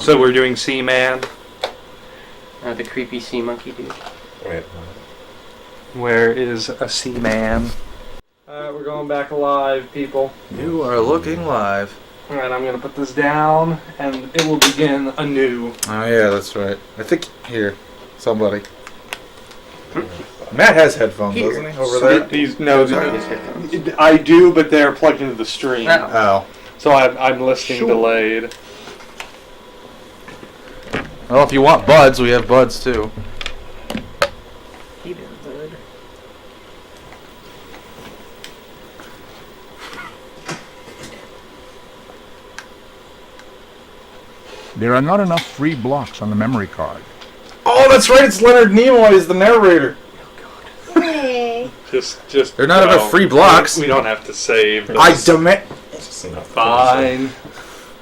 So we're doing Seaman. The creepy sea monkey dude. Wait. Where is a Seaman? Alright, we're going back alive, people. You are looking live. Alright, I'm gonna put this down, and it will begin anew. Oh yeah, that's right. I think here, somebody. Matt has headphones, doesn't he? Over there. These no, His headphones. I do, but they're plugged into the stream. Oh. So I'm listening delayed. Well, if you want buds, we have buds too. He did good. There are not enough free blocks on the memory card. Oh, that's right. It's Leonard Nimoy is the narrator. Hey. Just. They're not enough free blocks. We don't have to save. I demand. Fine.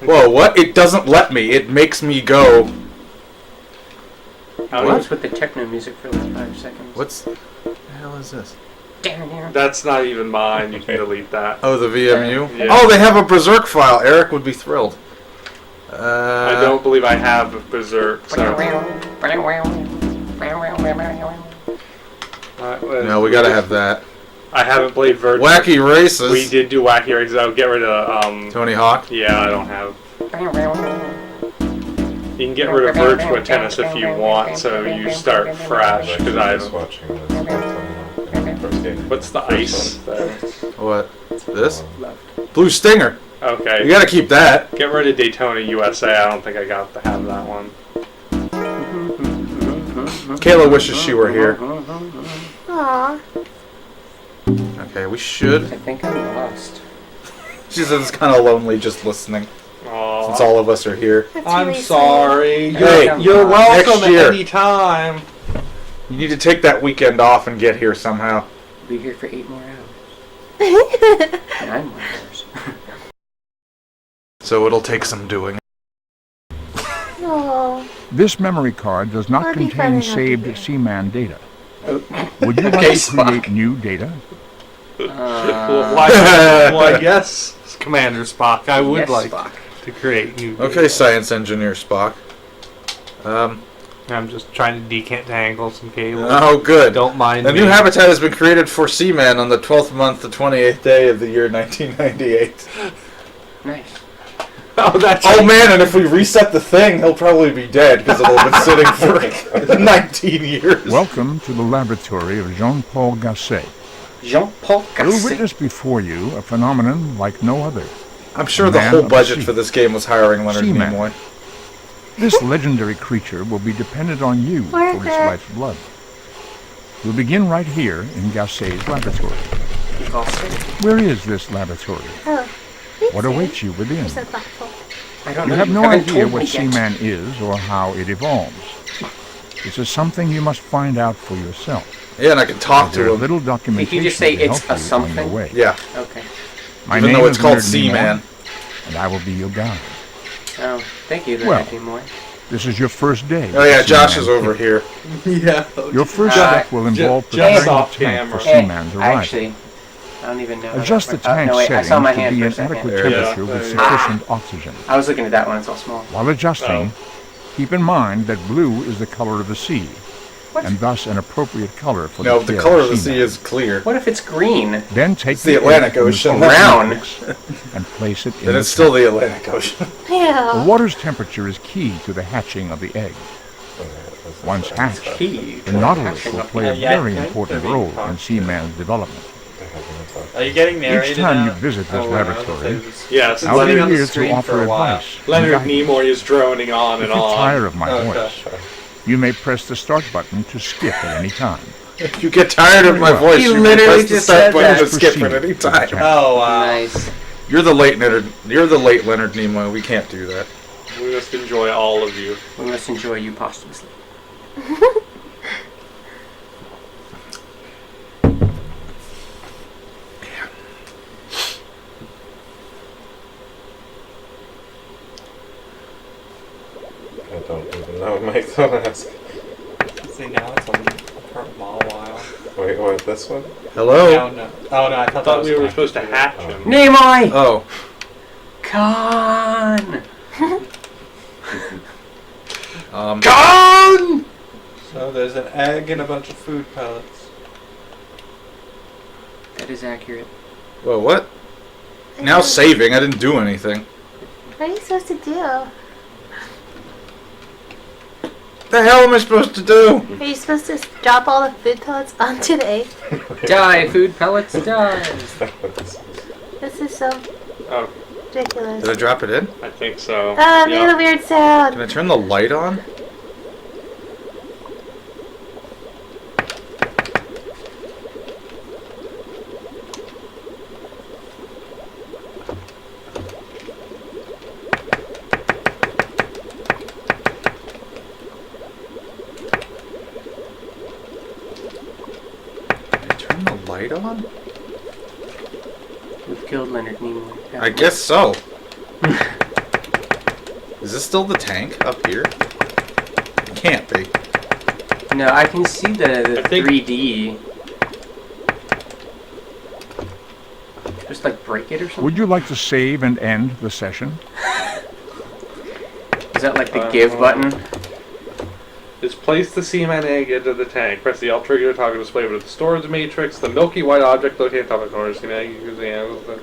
Whoa, what? It doesn't let me. It makes me go. I was with the techno music for like 5 seconds. What's the hell is this? That's not even mine. You can delete that. Oh, the VMU? Yeah. Oh, they have a Berserk file. Eric would be thrilled. I don't believe I have Berserk. So. No, we gotta have that. I haven't played Virtua. Wacky Races. We did do Wacky Races. I'll get rid of Tony Hawk. Yeah, I don't have. You can get rid of Virtua Tennis if you want, so you start fresh. Because I was watching this first game. What's the ice? What? This? Blue Stinger. Okay. You gotta keep that. Get rid of Daytona USA. I don't think I got to have that one. Kayla wishes she were here. Aww. Okay, we should. I think I'm lost. She says it's kind of lonely just listening. Aww. Since all of us are here. That's I'm really sorry. Hey, You're welcome next year. at any time. You need to take that weekend off and get here somehow. Be here for 8 more hours. 9 more hours. So it'll take some doing. Aw. This memory card does not That'd be contain funny not to saved hear. Seaman data. Oh. Would you like Okay, to create Spock. new data? Well, I guess, Commander Spock, I would Yes, like Spock. to create new. Okay, science engineer Spock. I'm just trying to detangle some cables. Oh, good. Don't mind A me. new habitat has been created for Seaman on the 12th month, the 28th day of the year 1998. Nice. Oh, that's Oh man, and if we reset the thing, he'll probably be dead because it'll have been sitting for 19 years. Welcome to the laboratory of Jean-Paul Gasset. Jean-Paul You'll Gasset. witness before you a phenomenon like no other. I'm sure the Man whole of the budget sea. for this game was hiring Leonard Seaman. Nimoy. This legendary creature will be dependent on you for its life's blood. We'll begin right here in Gasset's laboratory. Where is this laboratory? Oh. What awaits you within? You're so thoughtful. I don't You know. have no haven't idea told what me yet. Seaman is or how it evolves. This is something you must find out for yourself. Yeah, and I can talk There to are him. little documentation just say to it's help a you something? on your way. Yeah, Okay. My even name though it's is called Leonard Seaman. Nimoy, and I will be your guide. Oh, thank you, Well. Leonard Nimoy. This is your first day. Oh yeah, with Josh Seaman is over Kit. here. Yeah. Your first step will involve just preparing off the tank camera. for Seaman's arrival. Actually, I don't even know. how Adjust that the works. tank no, wait, I settings saw my to hand be for a an second. adequate There you go. temperature with There you sufficient oxygen. I was looking at that one, it's all small. While adjusting, keep in mind that blue is the color of the sea, What? and thus an appropriate color for No, the the tail color of the sea Seaman. is clear. What if it's green? Then take It's the Atlantic egg from the Ocean. solution Brown. mix and place it in Then the it's still tank. the Atlantic Ocean. The Yeah. water's temperature is key to the hatching of the egg. Once hatched, Key. the nautilus will play a Yeah, very yeah, important yeah. role in Seaman's development. Are you getting narrated Each time you out? visit this Oh, wow, laboratory, Yeah, since I'll be Leonard, here to screen offer for a while. advice. and Leonard guidance. Nimoy is droning on If and you're on. tired of my Okay. voice, you may press the start button to skip at any time. If you get tired of my Well, voice, he you can literally press the just start said button that. to skip Proceed at any to the time. tank. Oh, wow. Nice. You're the late Leonard. You're the late Leonard Nimoy. We can't do that. We must enjoy all of you. We must enjoy you posthumously. I don't even know. Mike, don't ask. See, now it's on for a while. Wait, what? This one? Hello. No, no. Oh, no, I I thought, that thought was we were fine. supposed to hatch him. Nimoy! Oh, Con! Gone! So there's an egg and a bunch of food pellets. That is accurate. Whoa, what? Now saving. I didn't do anything. What are you supposed to do? Are The hell am I supposed to do? you supposed to drop all the food pellets onto the egg? Die, food pellets, die! This is so Oh, ridiculous. Did I drop it in? I think so. Oh, it made a weird sound. Can I turn the light on? Light on? We've killed Leonard Nimoy. I guess so. Is this still the tank up here? It can't be. No, I can see the I think- 3D. Just like break it or something? Would you like to save and end the session? Is that like the give button? Just place the Seaman egg into the tank. Press the L trigger to toggle display with the storage matrix. The milky white object located on top of the corner of the Seaman egg using the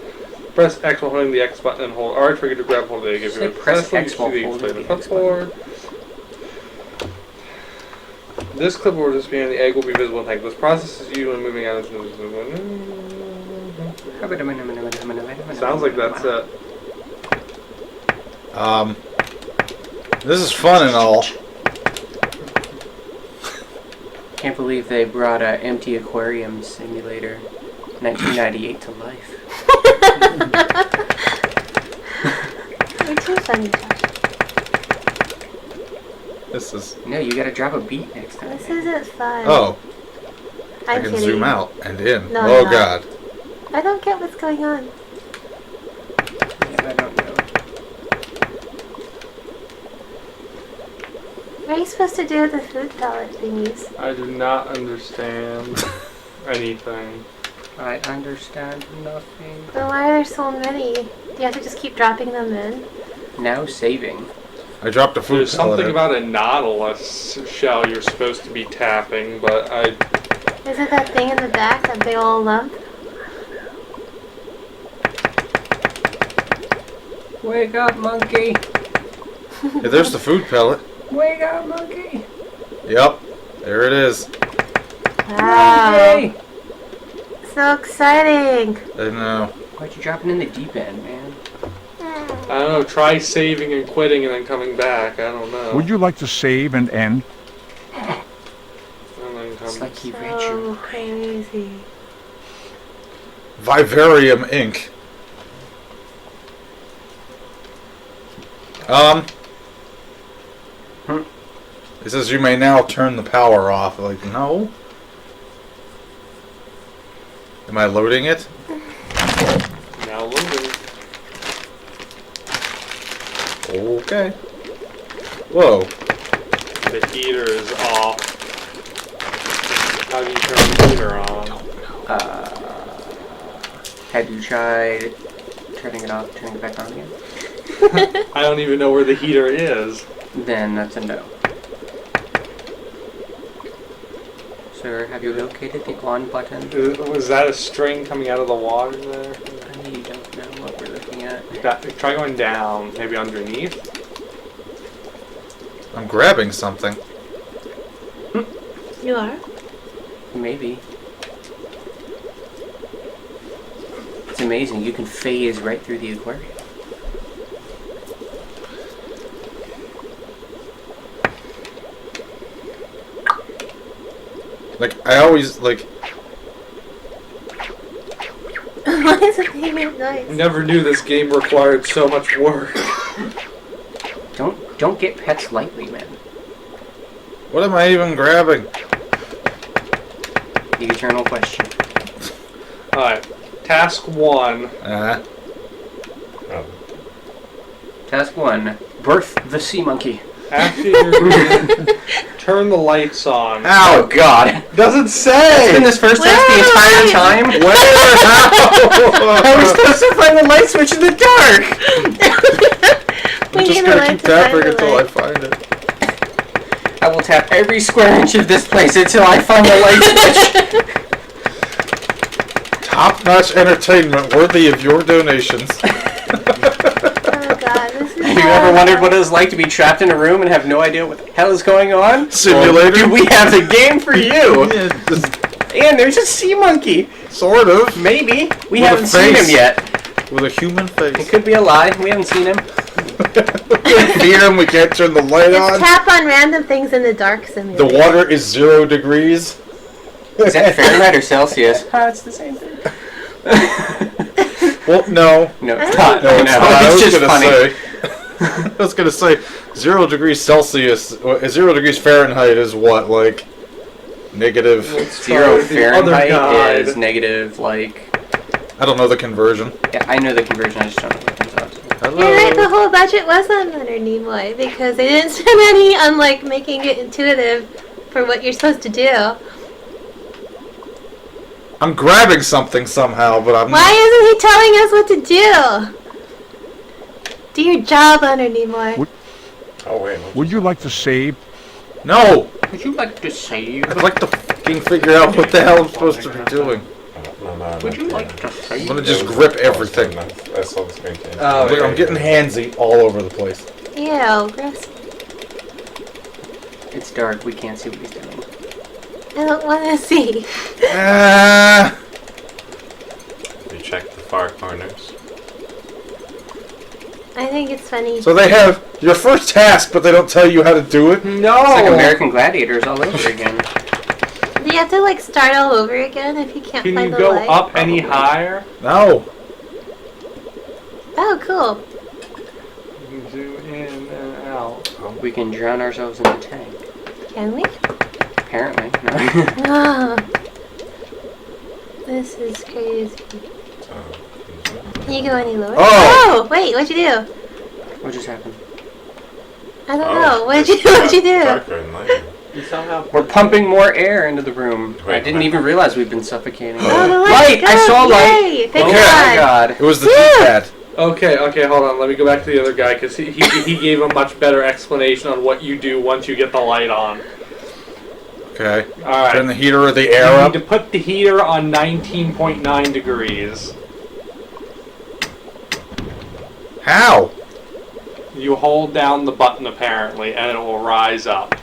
press X while holding the X button and hold R trigger to grab hold of the egg. If Say you press successfully X while use the holding display the X button. clipboard. This clipboard is behind the egg will be visible in the tank. This process is used when moving out into the... Sounds like that's it. This is fun and all. Can't believe they brought a empty aquarium simulator 1998 to life. You're too funny, Josh. This is... No, you gotta drop a beat next time. This isn't fun. Oh, I I'm can kidding. zoom out and in. No, Oh you're not. god. I don't get what's going on. Yeah, I don't know. What are you supposed to do with the food pellet thingies? I do not understand anything. I understand nothing. Then why are there so many? Do you have to just keep dropping them in? Now saving. I dropped a food There's pellet something in. about a Nautilus shell you're supposed to be tapping, but I... Is it that thing in the back, that big old lump? Wake up, monkey! Hey, there's the food pellet. Wake up, monkey! Yep, there it is. Wow. Monkey! So exciting! I know. Why'd you drop it in the deep end, man? I don't know, try saving and quitting and then coming back. I don't know. Would you like to save and end? And then come... It's like he read So your crazy. Vivarium Inc. It says you may now turn the power off. Like, no. Am I loading it? Now loading. Okay. Whoa. The heater is off. How do you turn the heater on? Have you tried turning it off, turning it back on again? I don't even know where the heater is. Then that's a no. Sir, have you located the on button? Was that a string coming out of the water there? I don't know what we're looking at. Try going down, maybe underneath. I'm grabbing something. You are? Maybe. It's amazing, you can phase right through the aquarium. Like, I always, like... Why is it making noise? Never knew this game required so much work. Don't get pets lightly, man. What am I even grabbing? The eternal question. Alright, task 1. Task 1. Birth the sea monkey. After you're turn the lights on. Oh god. Doesn't It's say! been this first task the entire time? Where? How are we supposed to find the light switch in the dark? I'm just gonna keep tapping until I find it. will tap every square inch of this place until I find the light switch. Top-notch entertainment worthy of your donations. Oh god, this is Have you ever wondered what it is like to be trapped in a room and have no idea what the hell is going on? Simulator? Do we have the game for you? Yeah, just And there's a sea monkey. sort of. Maybe. We With a haven't seen him face. yet. With a human It face. could be a lie. We haven't seen him. We can't feed him, we can't turn the light It's on. tap on random things in the dark The simulator. water is 0 degrees. Is that Fahrenheit or Celsius? It's the same thing. Well, no. No, it's not. No, I it's know. not. It's just funny. I was gonna say, 0 degrees Celsius, 0 degrees Fahrenheit is what, like, negative? Zero The other Fahrenheit guide. is negative, like... I don't know the conversion. Yeah, I know the conversion, I just don't know what it comes out to. You're right, the whole budget was on Leonard Nimoy because they didn't spend any on like making it intuitive for what you're supposed to do. I'm grabbing something somehow, but I'm Why isn't he telling us what to do? Do your job, Leonard Nimoy. Oh, wait. Would you like to save? No! Would you like to save? I'd like to fucking figure out what the hell I'm supposed to be doing. No. Would you like to I'm save? gonna just grip everything. I saw the screen change. Oh, Look, I'm getting handsy all over the place. Ew, gross. It's dark, we can't see what he's doing. I don't want to see. Ah! You check the far corners. I think it's funny. So they have your first task, but they don't tell you how to do it? No! It's like American Gladiators all over again. Do you have to like start all over again if you can't Can find you the go light? up any higher? No. Oh, cool. You can zoom in and out. We can drown ourselves in the tank. Can we? Apparently. No. Oh. This is crazy. Can you go any lower? Oh! Wait, what'd you do? What just happened? I don't know. What'd you do? What'd you do? Darker and lighter. You somehow We're pumping more air into the room. I Wait, didn't wait. even realize we've been suffocating. Oh, the Light! light! I saw light! Yay! Thank Oh God. my god. It was the Woo! keypad. Okay, hold on. Let me go back to the other guy because he gave a much better explanation on what you do once you get the light on. Okay. Alright. Turn the heater or the air You up. need to put the heater on 19.9 degrees. How? You hold down the button apparently and it will rise up.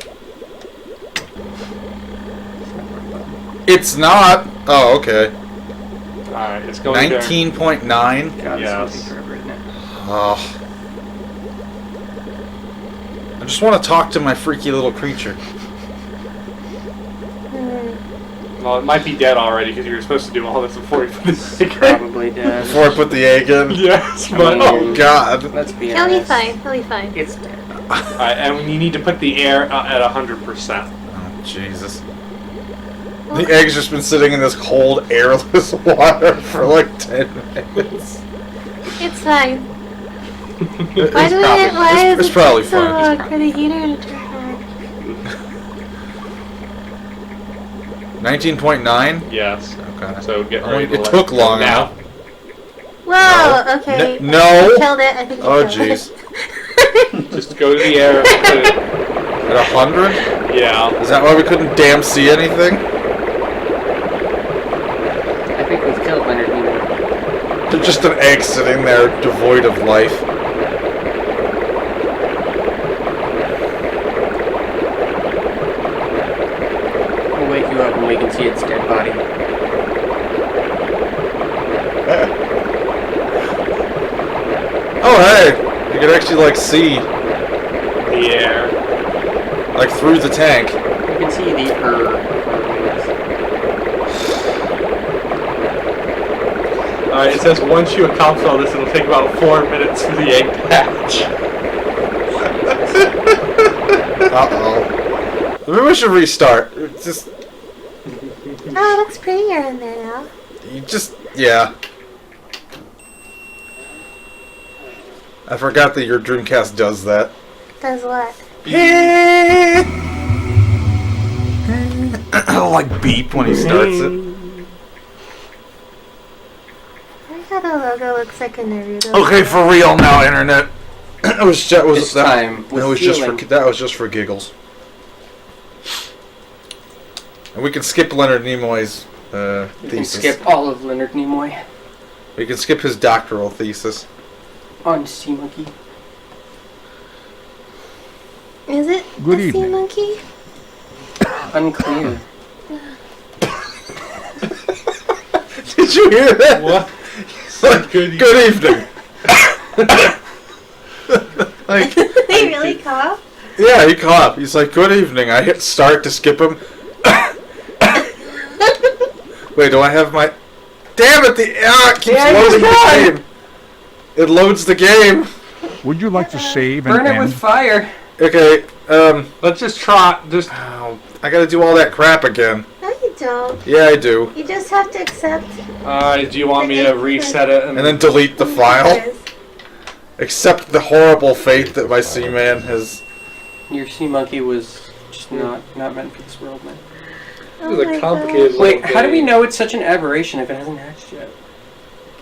It's not. Oh, okay. Alright, it's going there. 19.9. God, this Yes. is forever, isn't it? Oh. I just want to talk to my freaky little creature. Well, it might be dead already because you were supposed to do all this before you put this in. Probably dead. Before I put the egg in. Yes, but... Oh God. Let's be He'll be honest. fine. He'll be fine. It's dead. Alright, and you need to put the air at 100%. Oh Jesus. The egg's just been sitting in this cold, airless water for like 10 minutes. It's fine. It's Why do probably- it? Why it's is it probably take so fine. long for the heater to turn on? 19.9? Yes. Okay. So get Oh, ready it to let took long now. enough. Whoa. Okay. N- no. I killed it. I think. Oh I killed jeez. it. Just go to the air. At 100? Yeah. Is that why we couldn't damn see anything? I think we've killed Leonard Nimoy. There's just an egg sitting there, devoid of life. We'll wake you up and we can see its dead body. Oh hey! You can actually like see, The air. like through the tank. You can see the Alright, it says once you accomplish all this, it'll take about 4 minutes for the egg to hatch. Uh-oh. Maybe we should restart. It's just, Oh, it looks prettier in there now. yeah. I forgot that your Dreamcast does that. Does what? It'll like beep when he starts it. I thought the logo looks like a Naruto. Okay, for real now, internet. This time, with that was just for feeling. that was just for giggles. And we can skip Leonard Nimoy's You can thesis. skip all of Leonard Nimoy We can skip his doctoral thesis. on Sea Monkey. Is it Good a sea evening. monkey? Unclear. Did you hear that? What? Like, good evening. Like, They really cough? yeah, he coughed. He's like, good evening. I hit start to skip him. Wait, do I have my... Damn it, it keeps loading the game. It loads the game. Would you like to save and Burn it end? with fire. Okay, Let's just try. Just oh, I gotta do all that crap again. No, you don't. Yeah, I do. You just have to accept. do you want me to reset it? And then delete the file. Accept the horrible fate that my Seaman has... Your sea monkey was just not meant for this world, man. Oh It was my a complicated. gosh. Wait, how do we know it's such an aberration if it hasn't hatched yet?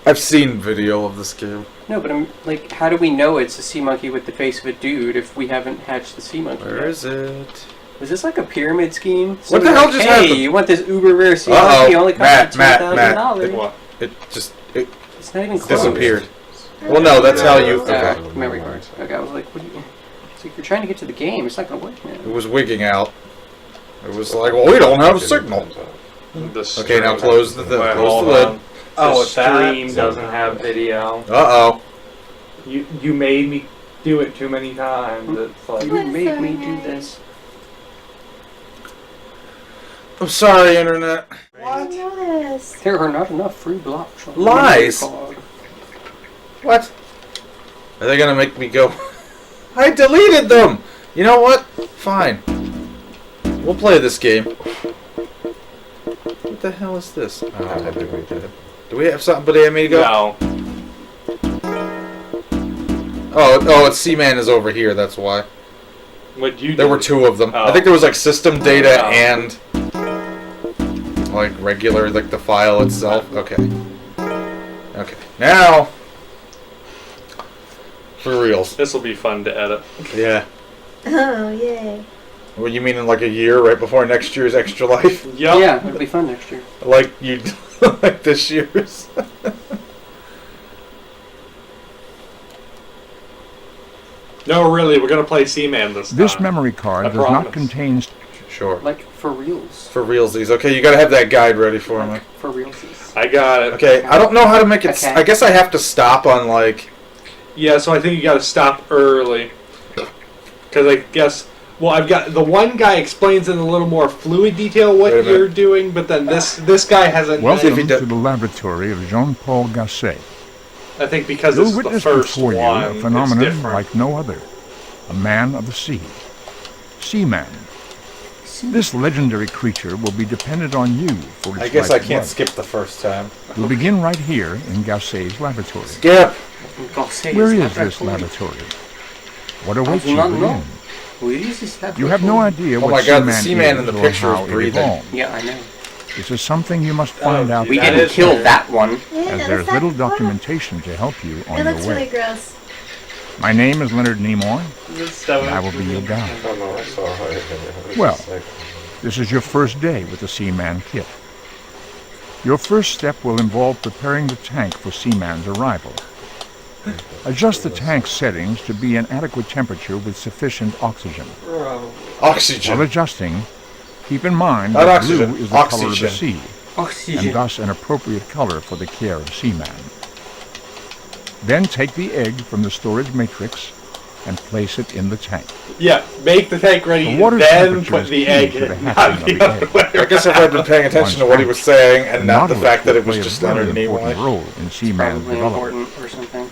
I've seen video of this game. No, but I'm like, how do we know it's a sea monkey with the face of a dude if we haven't hatched the sea monkey Where yet? is it? Is this like a pyramid scheme? What the Somebody's hell like, just hey, happened? you want this uber rare sea Uh-oh. monkey? Only costs Matt, you Matt. $10,000. What? It just... It It's not even close. disappeared. Well, no, that's how you... Okay. Memory cards. Okay, I was like, what do you... It's like, you're trying to get to the game. It's not gonna work, It man. was wigging out. It was like, well, we don't have a signal. Okay, now close the Wait, close hold the lid. on. Oh, the it's that? stream doesn't have video. Uh-oh. You made me do it too many times. It's like You What's made me going do on? this. I'm sorry, Internet. I didn't notice. There are not enough free blocks. On the Lies. memory card. What? Are they gonna make me go... I deleted them! You know what? Fine. We'll play this game. What the hell is this? Oh, do we have somebody I need to go? no. Oh, it's Seaman is over here, that's why. What you? There were did. two of them. Oh. I think there was like system data Oh. and like regular, like the file itself. Okay. Okay. Now, for reals. This will be fun to edit. Yeah. Oh, yay. What you mean in like a year, right before next year's Extra Life? Yep. Yeah, it'll be fun next year. Like you, like this year's. No, really, we're gonna play Seaman this time. This memory card I does not promise. contain... Sure. Like, for reals. For realsies. Okay, you gotta have that guide ready for me. For realsies. I got it. Okay, I don't know how to make it. Okay. I guess I have to stop on like. Yeah, so I think you gotta stop early. Because I guess... Well, I've got... The one guy explains in a little more fluid detail what Wait a minute. you're doing, but then this guy hasn't... Welcome he does- to the laboratory of Jean-Paul Gasset. I think because You'll this is the witness first before you one, a it's phenomenon different. like no other. A man of the sea. Seaman. This legendary creature will be dependent on you for its I guess I can't lifeblood. skip the first time. We'll begin right here in Gasset's laboratory. Skip. Where is this laboratory? What awaits I do you not within? know. Where is this laboratory? You have no idea Oh what my God, the Seaman Seaman is in the or picture is how it breathing. evolved. Yeah, I know. This is something you must find out We That didn't is kill weird. that one. Yeah, as there's that- little wow. documentation to help you on It your looks way. really gross. My name is Leonard Nimoy, So and I will be your guide. I don't know, I saw it. Well, this is your first day with the Seaman kit. Your first step will involve preparing the tank for Seaman's arrival. Adjust the tank's settings to be an adequate temperature with sufficient oxygen. Bro. While Oxygen. adjusting, keep in mind Not that oxygen, blue is the color of the oxygen. sea, Oxygen. and thus an appropriate color for the care of Seaman. Then take the egg from the storage matrix and place it in the tank. Yeah, make the tank ready, The water then temperature put is the key egg to the in, hatching not of the the other way I guess if I'd been paying attention to what he was saying and not the Nautilus fact that will it was play a just very Leonard important Nimoy. role in Seaman's Probably development. important or something.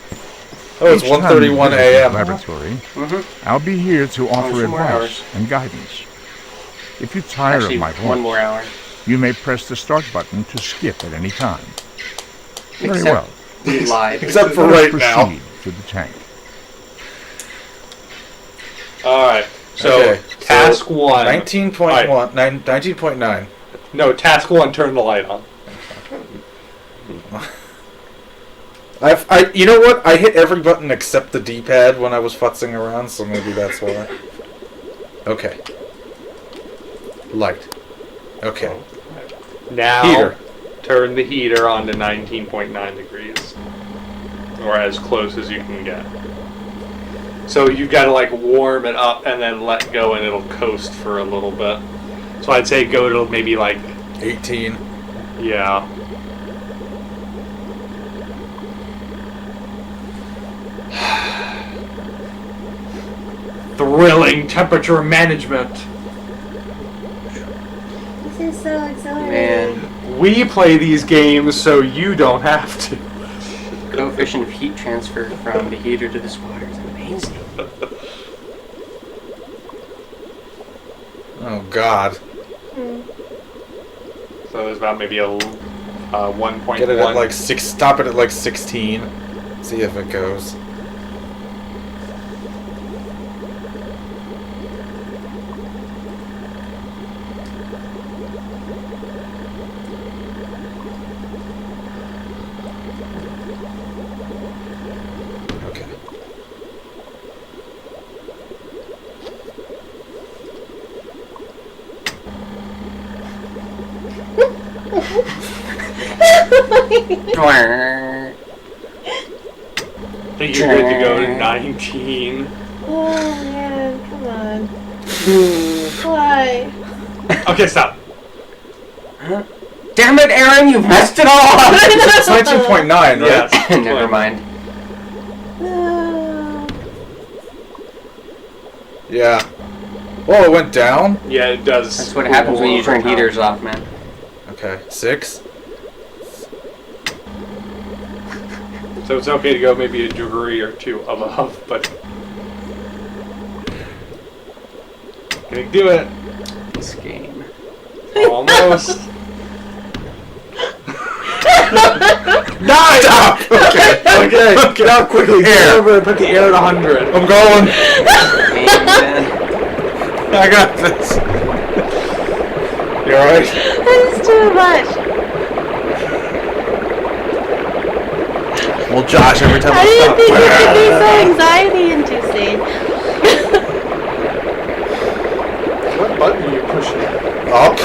Oh, it's Each time you 1:31 visit this a.m. laboratory, Mm-hmm. I'll be here to offer some more advice hours. and guidance. If you tire Actually, of my one more voice, hour. you may press the start button to skip at any time. Very Except well. we lied. Except for Let us right now. proceed to the tank. Alright, so Okay, so task 1. 19.1, 19.9. No, task 1, turn the light on. You know what? I hit every button except the D-pad when I was futzing around, so maybe that's why. Okay. Light. Okay. Now, Heater. turn the heater on to 19.9 degrees. Or as close as you can get. So you've got to like warm it up and then let go and it'll coast for a little bit. So I'd say go to maybe like 18. Yeah. Thrilling temperature management. This is so exhilarating. Man, We play these games so you don't have to. coefficient of heat transfer from the heater to the spotter is amazing. Oh God. So there's about maybe a 1.1. Get it at like 6. Stop it at like 16. See if it goes. Okay. I think you're good to go to 19. Oh man, come on. Why? Okay, stop. Damn it, Aaron, you messed it all up! It's 19.9, right? Yes. Never mind. No. Yeah. Whoa, it went down? Yeah, it does. That's what happens when you turn heaters off, man. Okay. 6. So it's okay to go maybe a degree or two above, but can you do it? This game. Almost. 9! Stop! Okay. Okay, get out quickly. Get Air. over and put the air at 100. I'm going. Amen. I got this. You alright? This is too much. Well, Josh, every time I I didn't stop. think it could be so anxiety-inducing. What button are you pushing? Up.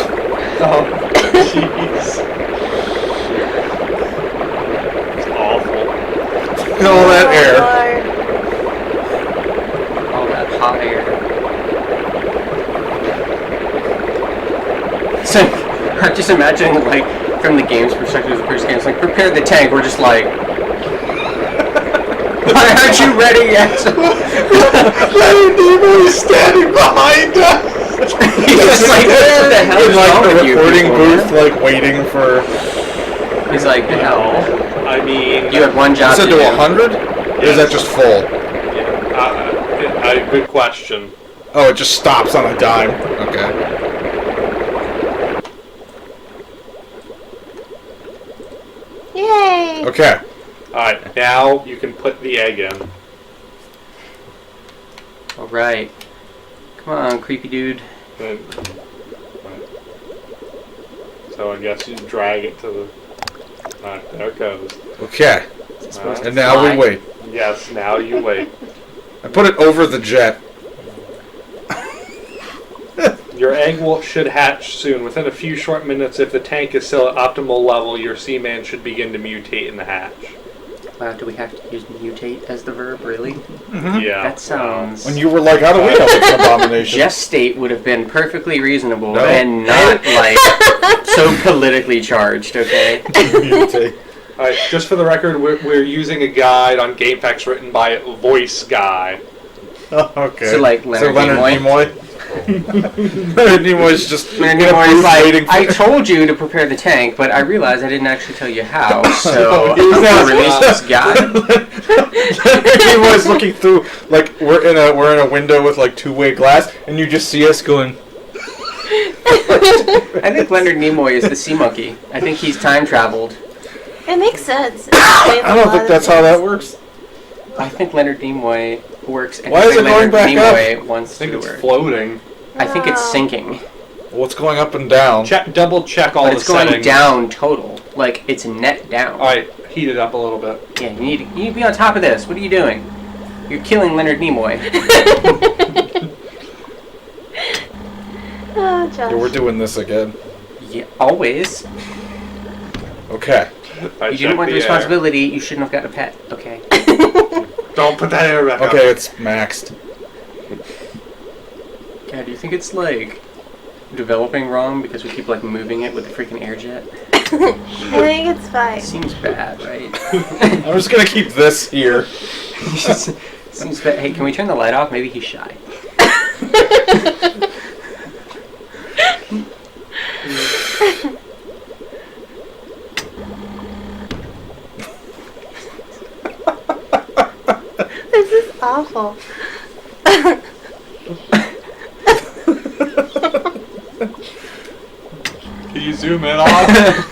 Oh, jeez. It's awful. All that air. All that hot air. So, I'm just imagining, like, from the game's perspective, the first game, it's like, prepare the tank, we're just like, why aren't you ready yet? Leonard Nimoy is standing behind us. He's just like, what the hell In is like wrong the with you recording people, booth, man? like waiting for. He's like, the hell? I mean, You had one job Is to it to do. 100? Or is that just full? good question. Oh, it just stops on a dime. Okay. Yay! Okay. Alright, now you can put the egg in. Alright. Come on, creepy dude. Right. So I guess you drag it to the... Alright, there it goes. Okay. Alright. And now we wait. Yes, now you wait. I put it over the jet. Your egg should hatch soon. Within a few short minutes, if the tank is still at optimal level, your Seaman should begin to mutate in the hatch. Wow, do we have to use mutate as the verb, really? Yeah. That sounds... When you were like, how do we know it's an abomination? Gestate would have been perfectly reasonable No. and not, like, so politically charged, okay? Mutate. Alright, just for the record, we're using a guide on GameFAQs written by Voice Guy. Oh, okay. So, like, Leonard Nimoy? Leonard Nimoy's just Leonard in a Nimoy booth is like, waiting for... I told you to prepare the tank, but I realized I didn't actually tell you how, so He was I'm not- gonna release this guy. Leonard Nimoy's looking through, like, we're in a window with, like, two-way glass, and you just see us going... I think Leonard Nimoy is the sea monkey. I think he's time traveled. It makes sense. I don't think that's how that works. I think Leonard Nimoy works. Why is it going back up? Nimoy wants I think to it's work. floating. I think it's Wow. sinking, What's going up and down? Double check all but the it's going settings. down total. Like it's net down. Alright, heat it up a little bit. Yeah, you need to be on top of this. What are you doing? You're killing Leonard Nimoy. Oh, Josh. Yeah, we're doing this again. Yeah, always. Okay. I You checked didn't want the air. responsibility. You shouldn't have gotten a pet. Okay. Don't put that air back Okay, it's maxed. God, do you think it's like developing wrong because we keep like moving it with the freaking air jet? I think it's fine. Seems bad, right? I'm just gonna keep this here. Seems bad. Hey, can we turn the light off? Maybe he's shy. This is awful. Can you zoom in on?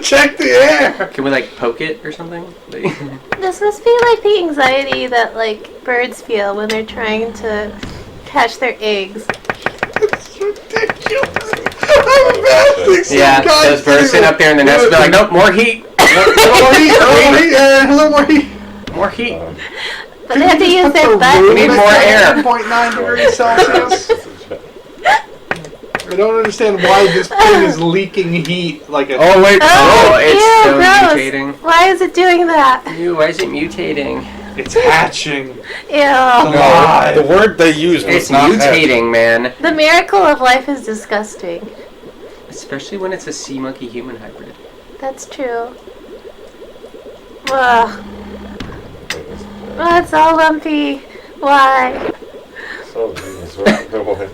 Check the air. Can we like poke it or something? This must be like the anxiety that like birds feel when they're trying to hatch their eggs. It's ridiculous. I'm imagining some Yeah, guy those birds sit too. up there in the nest and be like, nope, more heat. A little heat, a little heat, a little more heat. More heat. But they have to use their butt. We need more air. 7.9 degrees Celsius. I don't understand why this thing is leaking heat like a. Oh wait. Oh, it's ew, so gross. mutating. Why is it doing that? Ew, why is it mutating? It's hatching. Ew. No, the word they used was It's not mutating, man. The miracle of life is disgusting. Especially when it's a sea monkey human hybrid. That's true. Ugh. Oh, it's all lumpy. Why? So genius, right? The way.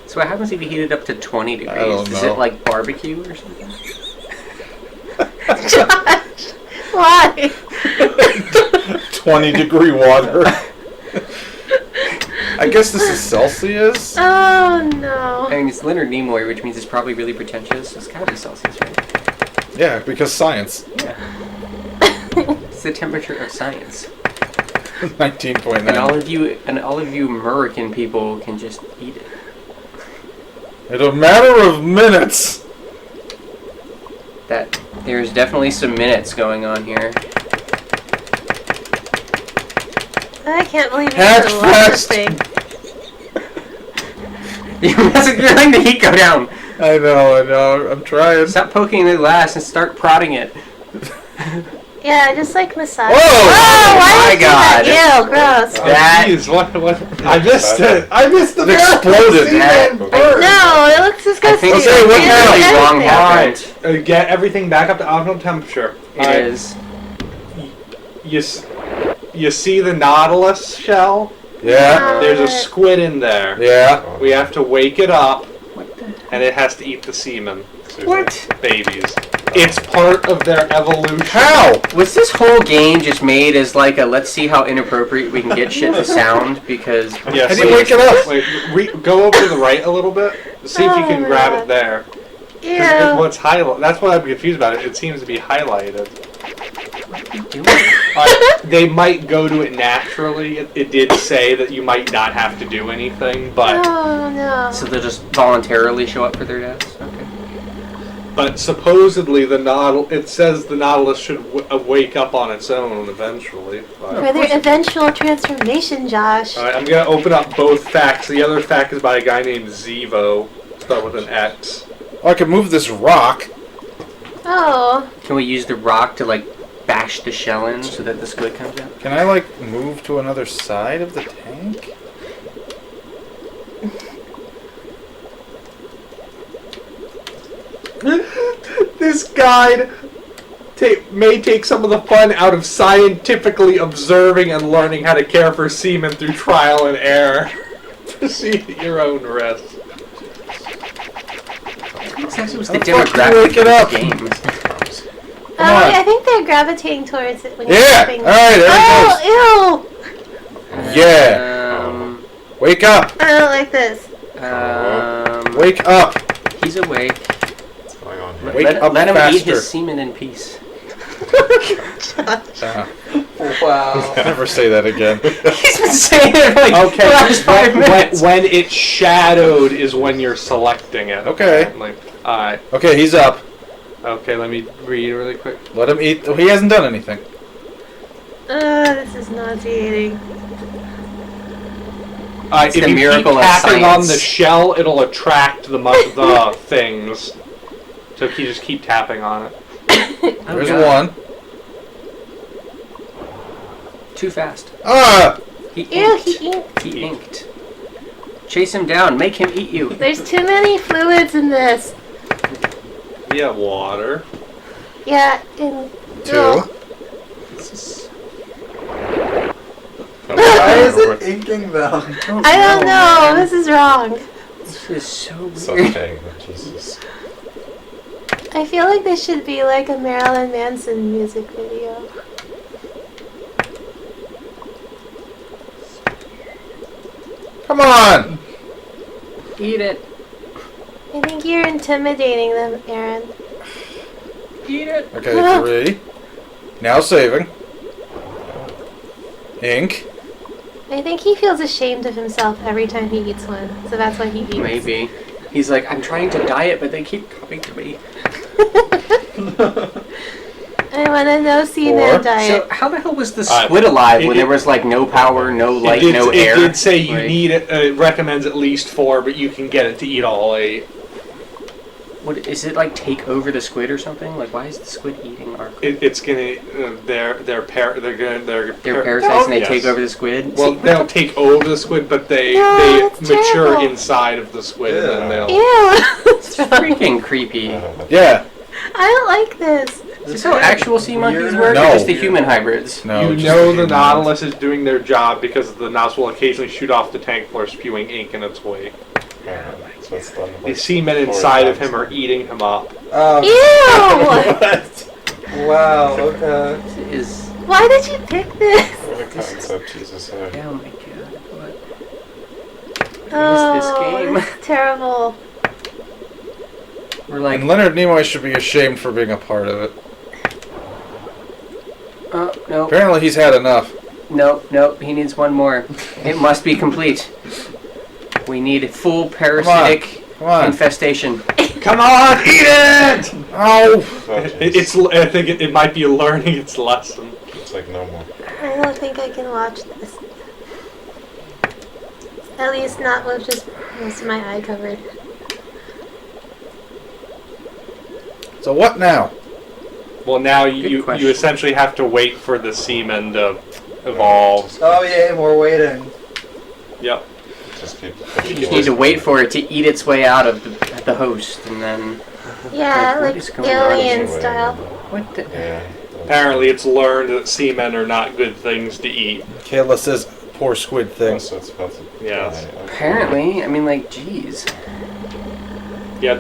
So what happens if you heat it up to 20 degrees? don't Is know. it like barbecue or something? Josh, why? 20-degree water. I guess this is Celsius. Oh no. I mean, it's Leonard Nimoy, which means it's probably really pretentious. It's gotta be Celsius, right? Yeah, because science. Yeah. It's the temperature of science. 19.9. And all of you American people can just eat it. In a matter of minutes. That there's definitely some minutes going on here. I can't believe you Hatch even watched this fast. thing. You're letting the heat go down. I know. I'm trying. Stop poking the glass and start prodding it. Yeah, just like massage. Whoa! Oh, why my did you do that? God. Ew, gross. Oh, That- jeez, what? I missed it. I missed the It exploded. Seaman bird. No, it looks I disgusting. think Okay, what it's now? really wrong Everything. happened. Get everything back up to optimal temperature. It is. You see the Nautilus shell? Yeah. There's a squid in there. Yeah. We have to wake it up, What the? and it has to eat the semen. What? Babies. It's part of their evolution. How? Was this whole game just made as like a let's see how inappropriate we can get shit to sound? Because Yes. How do you wake it up? Wait, go over to the right a little bit. See if you can Oh, grab God. it there. Ew. What's highlighted? That's what I'm confused about. It seems to be highlighted. They might go to it naturally. It did say that you might not have to do anything, but Oh no. So they'll just voluntarily show up for their deaths? Okay. supposedly it says the Nautilus should wake up on its own eventually. But. For their eventual transformation, Josh. Alright, I'm gonna open up both facts. The other fact is by a guy named Zevo. Start with an X. Oh, I can move this rock. Oh. Can we use the rock to like bash the shell in so that the squid comes out? Can I, like, move to another side of the tank? This guide may take some of the fun out of scientifically observing and learning how to care for semen through trial and error. Proceed at your own risk. Exactly what's How the the fuck do you demographic wake it of up? this game? Oh, on. I think they're gravitating towards it when you're Yeah! tapping. Alright, there Oh, it goes. Yeah! Wake up! ew! I don't like this. Wake up! He's awake. What's going on here? Wake up let him faster. eat his semen in peace. Wow. Never say that again. He's been saying it for like Okay, the last 5 minutes. when it's shadowed is when you're selecting it. Okay. Like, alright. Okay, he's up. Okay, let me read really quick. Let him eat. He hasn't done anything. This is nauseating. It's if the you miracle keep of tapping on science. the shell, it'll attract the things. So if you just keep tapping on it. Oh, There's God. one. Too fast. Ah! He Ew, inked. he inked. He inked. Chase him down. Make him eat you. There's too many fluids in this. Yeah, water. Yeah, in... 2. This is... Why is it inking them? I don't know. This is wrong. This is so So weird. okay, Jesus. I feel like this should be like a Marilyn Manson music video. Come on! Eat it. I think you're intimidating them, Aaron. Eat it. Okay, 3. Now saving. Ink. I think he feels ashamed of himself every time he eats one, so that's why he eats. Maybe. He's like, I'm trying to diet, but they keep coming to me. I want to know Four. Seaman diet. So how the hell was the squid alive when there was like no power, no It light, did, no it air? did say you Like, need it. It recommends at least 4, but you can get it to eat all 8. What is it like? Take over the squid or something? Like, why is the squid eating our? It's gonna they're parasites And they yes. take over the squid. Well, they don't take over the squid, but they No, they that's mature terrible. inside of the squid, and then they'll. Ew! It's freaking creepy. Yeah. I don't like this. Is this how actual sea monkeys work, No. or just the human hybrids? No. You just know the the human Nautilus is doing their job because the nozzle will occasionally shoot off the tank floor, spewing ink in its wake. So it's done The like seamen 4 inside of times. him are eating him up. Ew! Wow, okay. This is. Why did you pick this? What a concept, Jesus. Oh my god! What? Oh, this game? this is terrible. We're like, And Leonard Nimoy should be ashamed for being a part of it. oh no, Apparently he's had enough. no, he needs one more. It must be complete. We need full parasitic Come on. infestation. Come on, eat it! Oh! It's. I think it might be learning its lesson. It's like no more. I don't think I can watch this. At least not with just most of my eye covered. So what now? Well, now Good you question. essentially have to wait for the semen to evolve. Oh yay, we're waiting. Yep. Just keep. You just need to wait for it to eat its way out of the host, and then Yeah, What like is going on? alien style. what the? Yeah. Apparently, it's learned that semen are not good things to eat. Kayla says poor squid thing. So it's about to Yes. die. Okay. Apparently, I mean, like, geez. Yeah,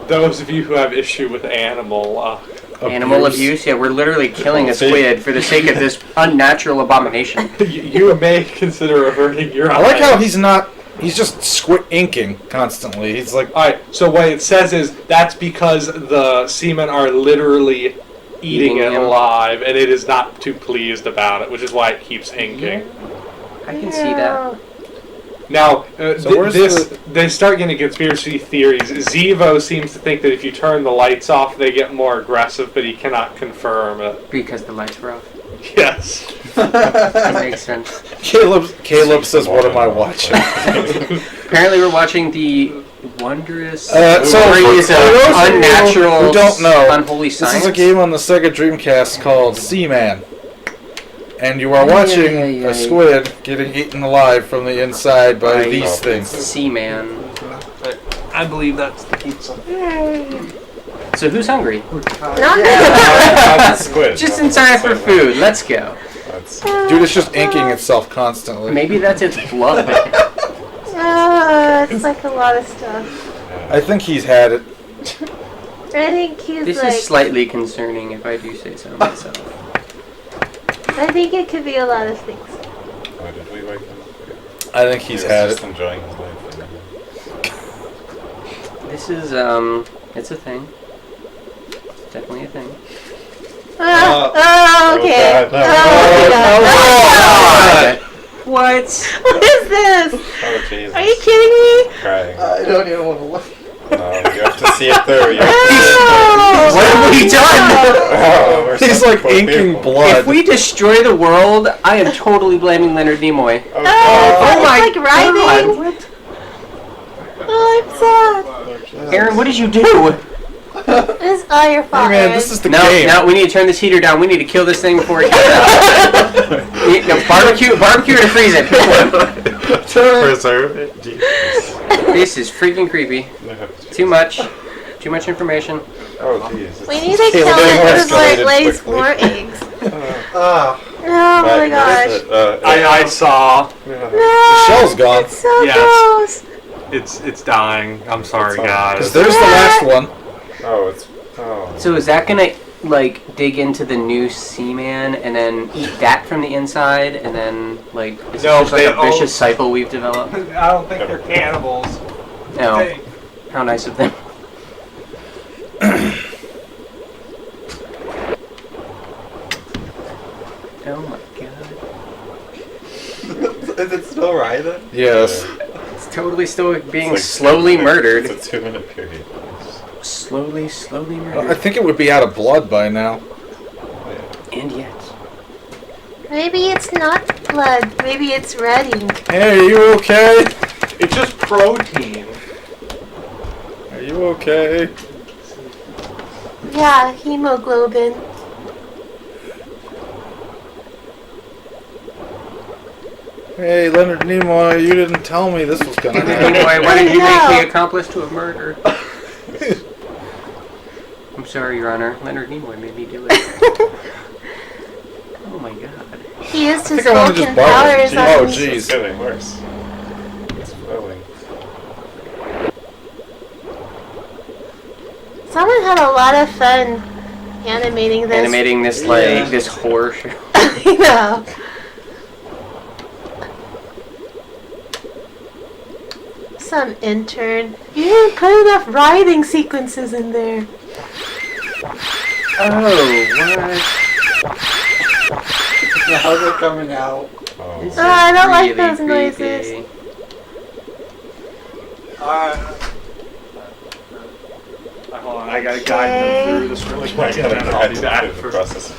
those of you who have issue with animal, Animal abuse? Yeah, we're literally killing a squid for the sake of this unnatural abomination. you may consider averting your I like how eyes. he's just squid inking constantly. He's like, Alright, so what it says is that's because the semen are literally eating it him. alive, and it is not too pleased about it, which is why it keeps inking. I can see that. Now, So where's they start getting conspiracy theories. Zevo seems to think that if you turn the lights off, they get more aggressive, but he cannot confirm it. Because the lights were off. Yes. That makes sense. Caleb says, what am I watching? Apparently, we're watching the wondrous So, stories for of those of you unnatural, who don't know, unholy science. This is a game on the Sega Dreamcast called Seaman. And you are watching a squid getting eaten alive from the inside by these things. Seaman. I believe that's the pizza. So who's hungry? Not Squid. Just in time for food. Let's go. That's, Dude, it's just inking itself constantly. Maybe that's its blood. It's like a lot of stuff. I think he's had it. I think he's This like. is slightly concerning, if I do say so myself. I think it could be a lot of things. why did we wake him up? I think he's had just it. enjoying his life. This is, it's a thing. It's definitely a thing. Okay. God, no. Oh, my God. What? What is this? Oh, Jesus. Are you kidding me? Crying. I don't even want to look. No. You have to see it through. What have we done? Oh, we're He's such like poor inking people. blood. If we destroy the world, I am totally blaming Leonard Nimoy. Oh, Oh, my it's like writhing. God. Oh, I'm sad. Aaron, what did you do? It's all your fault, Hey man, Aaron. this is the No, game. no, we need to turn this heater down. We need to kill this thing before it gets out. No, barbecue to freeze it. Preserve it. Jesus. This is freaking creepy. Too much information. Oh, jeez. We need to kill it before it lays more eggs. Ah. Oh my gosh. I saw. No. The shell's gone. It's so Yes. gross. It's dying. I'm sorry, It's on. guys. Because there's the last one. Oh, it's. Oh. So is that gonna like dig into the new Seaman and then eat that from the inside and then like is No, this just like they a all- vicious cycle we've developed? I don't think they're cannibals. No. Hey. How nice of them. Oh my god. Is it still writhing? Yes. It's totally still being It's like slowly 2 minutes. murdered. It's a 2-minute period. Slowly I murdered. think it would be out of blood by now. And yet. Maybe it's not blood. Maybe it's redding. Hey, are you okay? It's just protein. Are you okay? Yeah, hemoglobin. Hey, Leonard Nimoy, you didn't tell me this was gonna happen. Why did you No. make me accomplice to a murder? I'm sorry, Your Honor. Leonard Nimoy made me do it. Oh my god. He used his think I wanna Vulcan just borrow it. powers Oh, on me. gee. It's getting worse. It's flowing. Someone had a lot of fun animating this. Animating this this horror show. I know. Some intern. You didn't put enough writhing sequences in there. Oh, what? How's it coming out? Oh. This Oh, I don't is like really those noises. creepy. Hold on, I gotta guide them through this really quick, and then I'll be back for.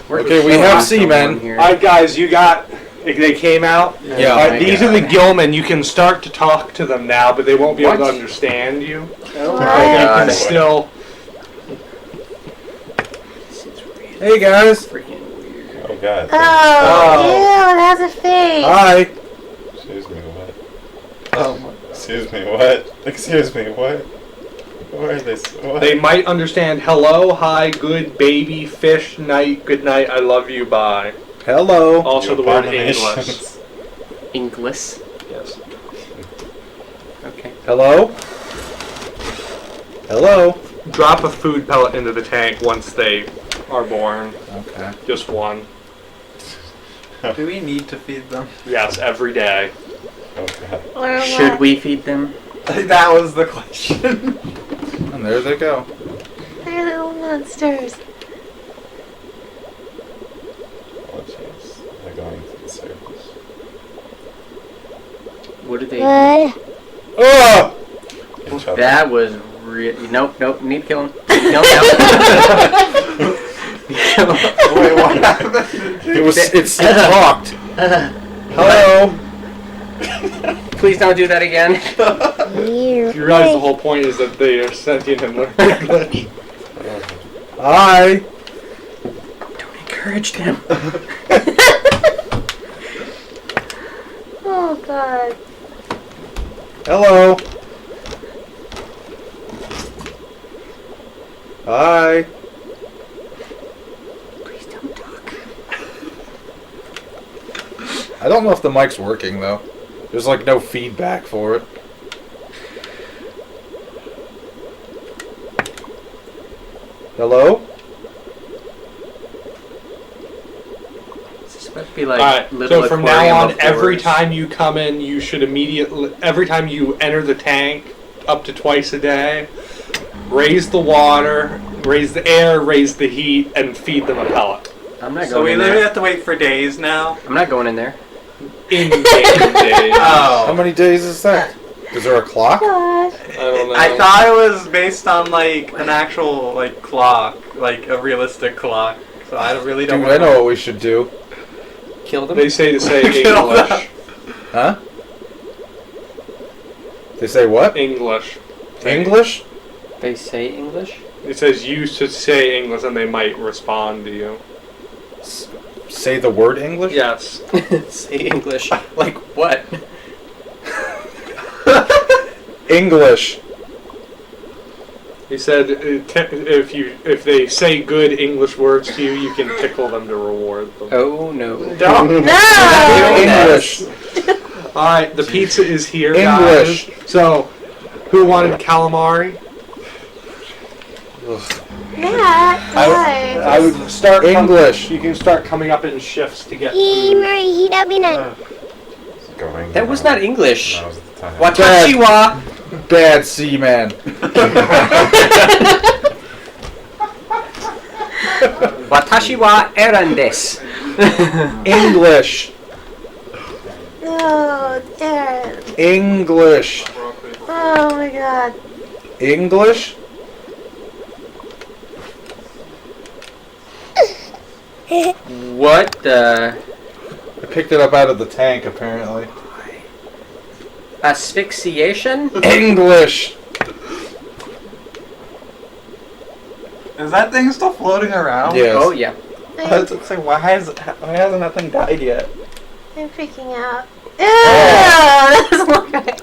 We're Okay, we so have awesome Seaman. here. Alright, guys, you got. They came out. Yeah. Alright, these are the Gilman. You can start to talk to them now, but they won't be able to What? understand you. What? But you God. can still. This is really Hey guys. freaking weird. Oh, God. Oh, ew, it has a face. Hi. Excuse me, what? Oh my. Excuse me, what? Excuse me, what? Why are they what? They might understand hello, hi, good, baby, fish, night, good night, I love you, bye. Hello. Also You the word abominations. English. Inglis. Yes. Okay. Hello. Hello. Drop a food pellet into the tank once they are born. Okay. Just one. Do we need to feed them? Yes, every day. Oh, God. Or Should what? we feed them? That was the question. And there they go. They're little monsters. Oh, jeez. They're going to the surface. What do they? What? Oh! Each other. That was really nope. Need to kill him. Kill him. Wait, what happened? It talked. Hello. Please don't do that again. You realize the whole point is that they are sentient and learn English. Hi. Don't encourage them. Oh god. Hello. Hi. Please don't talk. I don't know if the mic's working though. There's like no feedback for it. Hello? It's supposed to be like Alright, little so from aquarium now on, of every horrors. time you come in, you should every time you enter the tank, up to twice a day, raise the water, raise the air, raise the heat, and feed them a pellet. I'm not So going we in literally there. have to wait for days now. I'm not going in there. In-game days. How many days is that? Is there a clock? Gosh. I don't know. I thought it was based on like an actual like clock, like a realistic clock. So I really don't. Dude, I know what we should do. Kill them? They say to say Kill them. English. Huh? They say what? English. English? They say English? It says you should say English and they might respond to you. Say the word English? Yes. Say English. Like what? English. He said if they say good English words to you, you can tickle them to reward them. Oh no. No! English. Alright, the pizza is here, English. guys. So, who wanted calamari? Matt, why? I would start English. You can start coming up in shifts to get Ii, food. Marie, hinabinan. Going. That was not English. That was the time. Watashi wa Bad Seaman. Watashi wa eran desu. English. No, Aaron. English. Oh my god. English? What the I picked it up out of the tank, apparently. asphyxiation? English. Is that thing still floating around? Yes. Oh yeah. I was saying, why hasn't that thing died yet? I'm freaking out. Ew, that doesn't look right.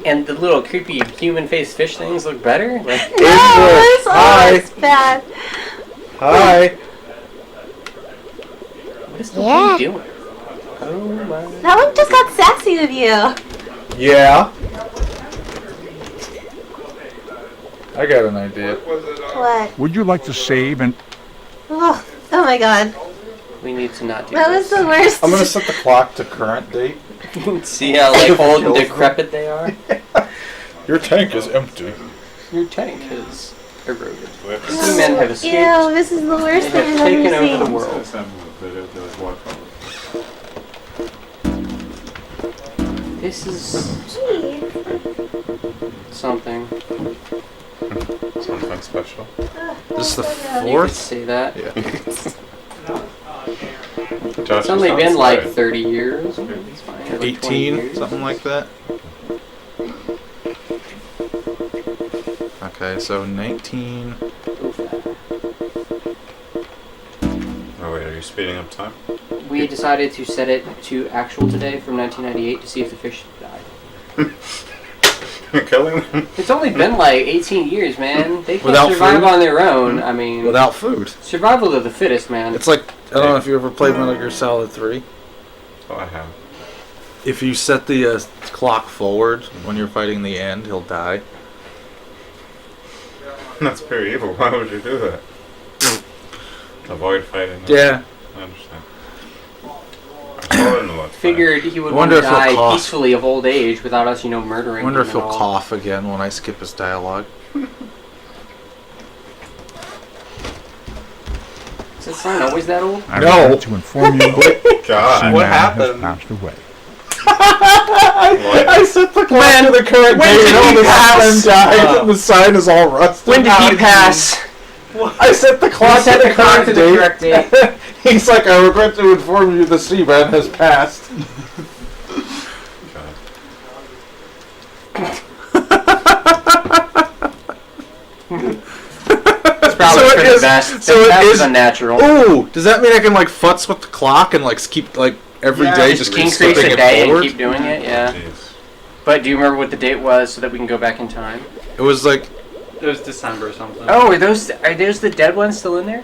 And the little creepy human-faced fish things look better? Like, No, this Hi. is bad. Hi. what is the one doing? Oh my. That one just got sassy with you. Yeah. I got an idea. What? Would you like to save and Oh my god. We need to not do That was this. the worst. I'm gonna set the clock to current date. See how like old and decrepit they are? Your tank is empty. Your tank is eroded. Seamen have escaped. Ew, this is the They worst thing have I've taken ever over the seen. world. This is Gee. something. Something special. This is the You could fourth? say that. Yeah. Josh It's only was been like outside. 30 years. It's fine. Or like 20 18, years. something like that. Okay, so 19. Oh wait, are you speeding up time? We decided to set it to actual today from 1998 to see if the fish died. You're killing them? It's only been like 18 years, man. They can Without survive food? on their own. I mean, Without food. survival of the fittest, man. It's like, I don't know if you ever played Metal Gear Solid 3. Oh, I have. If you set the clock forward when you're fighting the end, he'll die. That's very evil. Why would you do that? Avoid fighting. Yeah. I understand. I saw it in the Let's Play. Figured he would I want wonder to if he'll die cough. peacefully of old age without us, murdering I wonder him if he'll and all. cough again when I skip his dialogue. Is that sign always that old? I No. regret to inform you God. Seaman What has happened? passed away. I set the clock to the current when date did and he the pass? sign died and the sign is all rusted. When did he pass? I set the clock to Set the the clock current to the date. correct date. He's like, I regret to inform you the Seaman has passed. It's probably So it for the is- best. so it That was is- unnatural. Ooh, does that mean I can like futz with the clock and like keep like every Yeah, day Just just keep increase stepping a it day forward? and keep doing it, yeah. Jeez. But do you remember what the date was so that we can go back in time? It was like It was December or something. Oh, are those the dead ones still in there?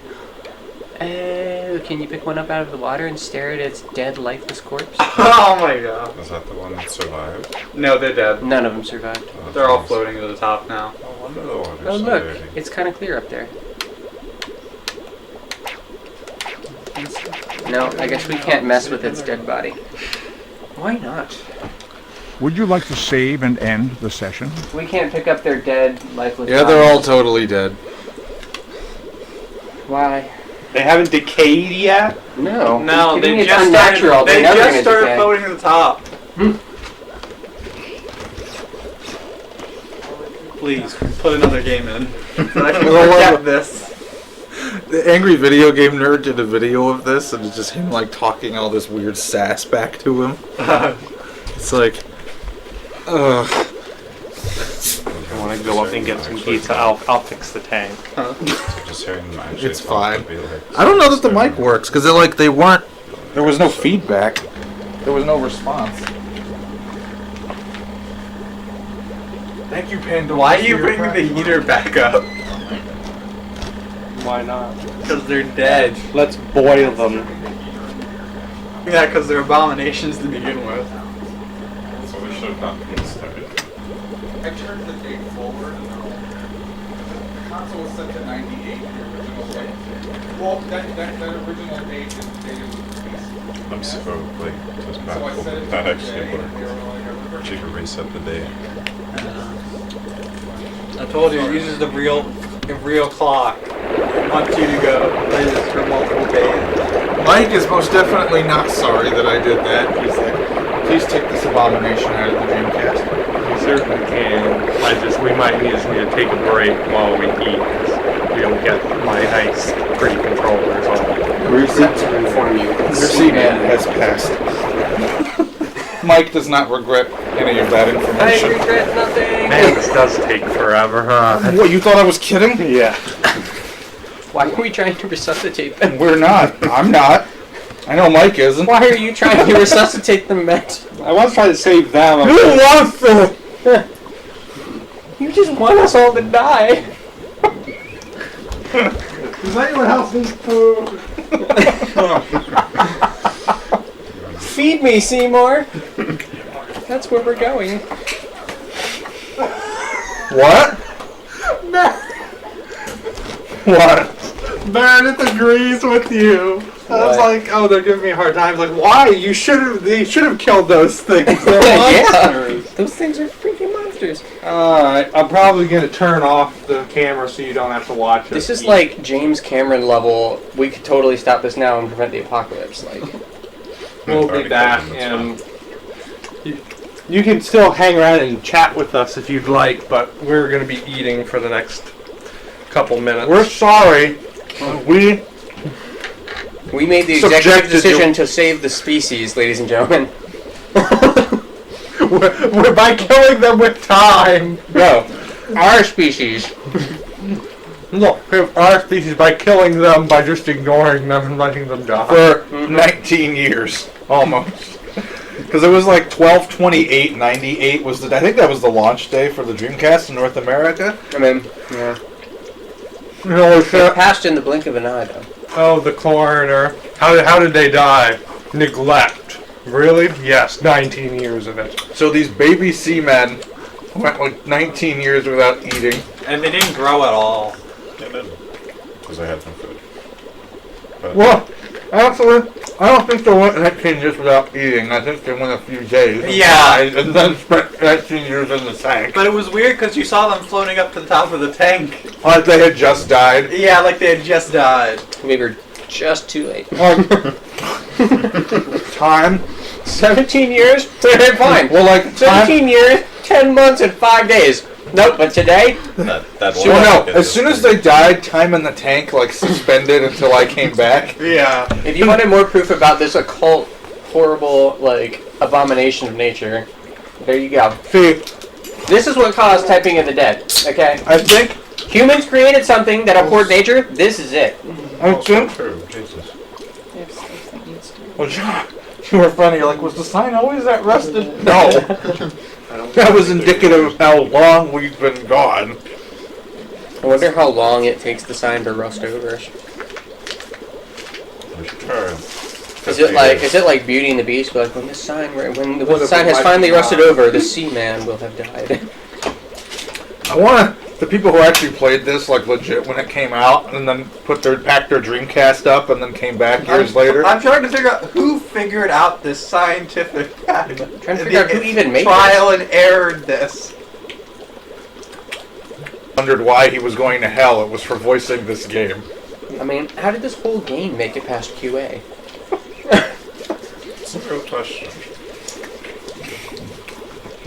Oh, can you pick one up out of the water and stare at its dead, lifeless corpse? Oh my god. Was that the one that survived? No, they're dead. None of them survived. Oh, They're all jeez. floating to the top now. No wonder the water's Oh so look, dirty. it's kind of clear up there. No, I guess we can't mess with its dead body. Why not? Would you like to save and end the session? We can't pick up their dead, lifeless yeah, they're all bodies. totally dead. Why? They haven't decayed yet? No. No, Kidding? they It's just unnatural. started, they They're never just gonna started decay. floating to the top. please put another game in. So I can forget this. The angry video game nerd did a video of this, and it's just him like talking all this weird sass back to him. It's like, ugh. I want to go up and get some pizza. I'll fix the tank. Just hearing my It's fine. I don't know that the mic works because they weren't. There was no feedback. There was no response. Thank you, Panda. Why are you bringing the heater back up? Why not? Because they're dead. Let's boil them. Yeah, because they're abominations to begin with. So we should have not been started. I turned the date forward. The console was set to 98, the original date. Well, that original date is dated with the piece. I'm so like just So I set it baffled. That to actually today, and they worked. were like, She could reset the day. I told you, it uses the real clock. It wants you to go play this for multiple days. Mike is most definitely not sorry that I did that. He's like, please take this abomination out of the Dreamcast. We certainly can. We might just need to take a break while we eat. 'Cause we don't get my nice, pretty controllers all. Reset to inform you. Your Seaman has passed. Mike does not regret any of that I information. regret nothing. Man, this does take forever, huh? What, you thought I was kidding? Yeah. Why are we trying to resuscitate them? We're not. I'm not. I know Mike isn't. Why are you trying to resuscitate them, Matt? I was trying to save them. Who wants to? You just want us all to die. Does anyone else need food? Feed me, Seymour. That's where we're going. What? What? Meredith agrees with you. I was What? like, oh, they're giving me a hard time. I was like, why? They should have killed those things. They're Yeah. monsters. Those things are freaking monsters. Alright, I'm probably going to turn off the camera so you don't have to watch it. This is like James Cameron level. We could totally stop this now and prevent the apocalypse. Like, We'll be back, and you can still hang around and chat with us if you'd like, but we're going to be eating for the next couple minutes. We're sorry. We we made the Subjected executive decision you- to save the species, ladies and gentlemen. we're by killing them with time. No, our species. Look, our species by killing them by just ignoring them and letting them die. for 19 years almost. Because it was like 12/28/98 was the. I think that was the launch day for the Dreamcast in North America. I mean, yeah. No It shit. passed in the blink of an eye, though. Oh, the coroner. How did they die? Neglect. Really? Yes, 19 years of it. So these baby seamen went like 19 years without eating. And they didn't grow at all. Yeah, then. Because I had some food. But Well, actually, I don't think they went 19 years without eating. I think they went a few days. and Yeah. died, and then spent 19 years in the tank. But it was weird because you saw them floating up to the top of the tank. Like they had just died. Yeah, like they had just died. We were just too late. Time. 17 years? Fine. Well, like time. 17 years, 10 months, and 5 days. Nope, but today, that Well, no. As soon as they died, time in the tank like suspended until I came back. Yeah. if you wanted more proof about this occult, horrible, like, abomination of nature, there you go. See, This is what caused typing of the dead, okay? I think. Humans created something that abhorred nature, this is it. I think. True, Jesus. Well, John, you were funny. You're like, was the sign always that rusted? No. That was indicative of how long we've been gone. I wonder how long it takes the sign to rust over. We should try. Is it like Beauty and the Beast? Like when the sign has finally rusted over, the Seaman will have died. I want the people who actually played this like legit when it came out, and then packed their Dreamcast up, and then came back years later. I'm trying to figure out who figured out this scientific Trying to figure out who even made trial and errored this. Wondered why he was going to hell. It was for voicing this game. I mean, how did this whole game make it past QA? It's a real question.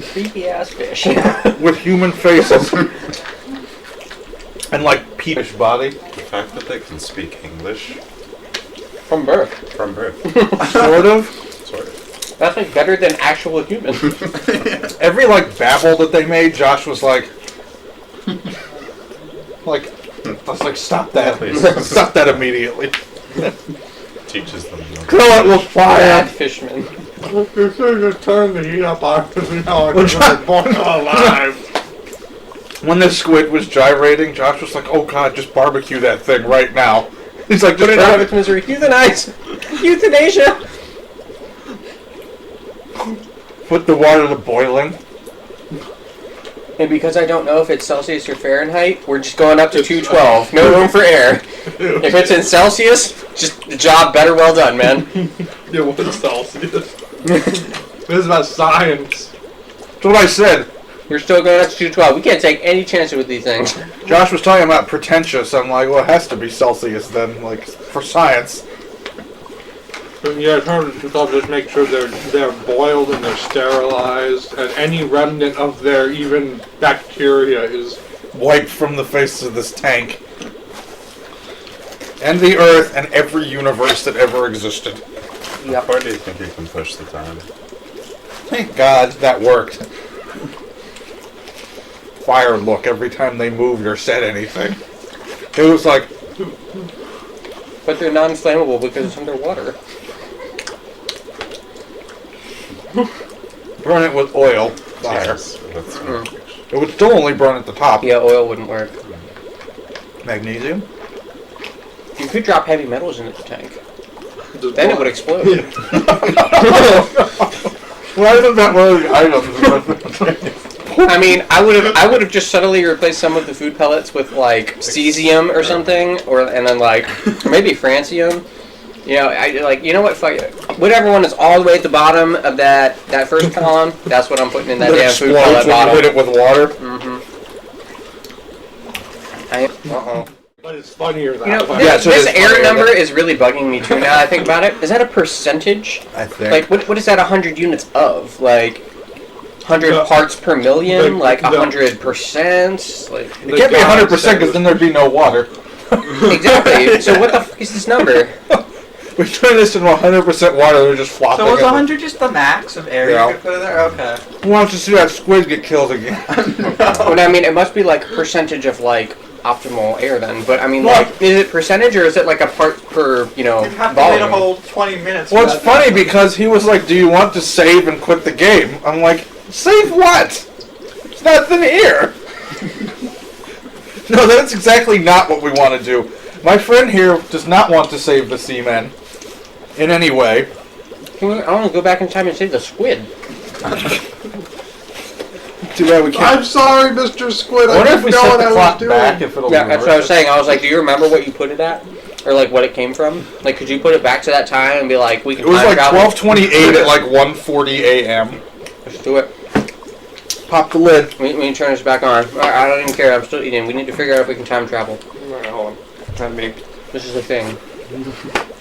Creepy ass fish. with human faces and like peepish body. The fact that they can speak English From birth. from birth. Sort of. Sort of. That's like better than actual human. Every like babble that they made, Josh was like, I was like, stop that, stop that immediately. Teaches them. Kill it with fire. Bad fishman. You're going to turn the heat up on me now. I'm born alive. When the squid was gyrating, Josh was like, "Oh God, just barbecue that thing right now." He's like, Put it out of its misery. Euthanize! Euthanasia! Put the water to boiling. And because I don't know if it's Celsius or Fahrenheit, we're just going up to 212. No room for air. If it's in Celsius, just the job better well done, man. It was Celsius. This is about science. That's what I said. We're still going up to 212. We can't take any chances with these things. Josh was talking about pretentious. I'm like, well, it has to be Celsius then, like, for science. Yeah, just make sure they're boiled and they're sterilized, and any remnant of their even bacteria is wiped from the face of this tank. And the Earth and every universe that ever existed. How far do you think you can push the time? Thank God that worked. Fire look every time they moved or said anything. It was like... But they're non-flammable because it's underwater. Burn it with oil. Fire. Yes, that's It would still only burn at the top. Yeah, oil wouldn't work. Magnesium? You could drop heavy metals into the tank. Then it would explode. Why isn't that one of the items? I mean, I would have just subtly replaced some of the food pellets with like cesium or something, and then like maybe francium. You know, you know what? Fuck it. Whatever one is all the way at the bottom of that first column, that's what I'm putting in that damn food pellet bottle. Hit it with water. Mm-hmm. But it's funnier that You know, way. this error number is really bugging me too now that I think about it. Is that a percentage? I think. Like, what is that 100 units of? Like, 100 parts per million? Like, 100%? Like, It can't be 100% because then there'd be no water. exactly. So what the fuck is this number? We turn this into 100% water, they're just flopping. So was 100 just the max of air Yeah. you could put in there? Okay. Who wants to see that squid get killed again? Well, I mean, it must be like percentage of like optimal air then. But I mean, Well, like, is it percentage or is it like a part per, You have to wait a volume? whole 20 minutes. Well, for it's that funny to- because he was like, "Do you want to save and quit the game?" I'm like, "Save what? It's nothing here." No, that's exactly not what we want to do. My friend here does not want to save the Seaman in any way. I want to go back in time and save the squid. Too bad we can't. I'm sorry, Mr. Squid. I wonder if we set the clock doing. back if it'll. Yeah, that's what I was saying. I was like, do you remember what you put it at? Or like what it came from? Like, could you put it back to that time and be like, we can It was time like travel? 12:28 at like 1:40 a.m. Let's do it. Pop the lid. We need to turn this back on. I don't even care. I'm still eating. We need to figure out if we can time travel. Alright, hold on. Not me. This is a thing.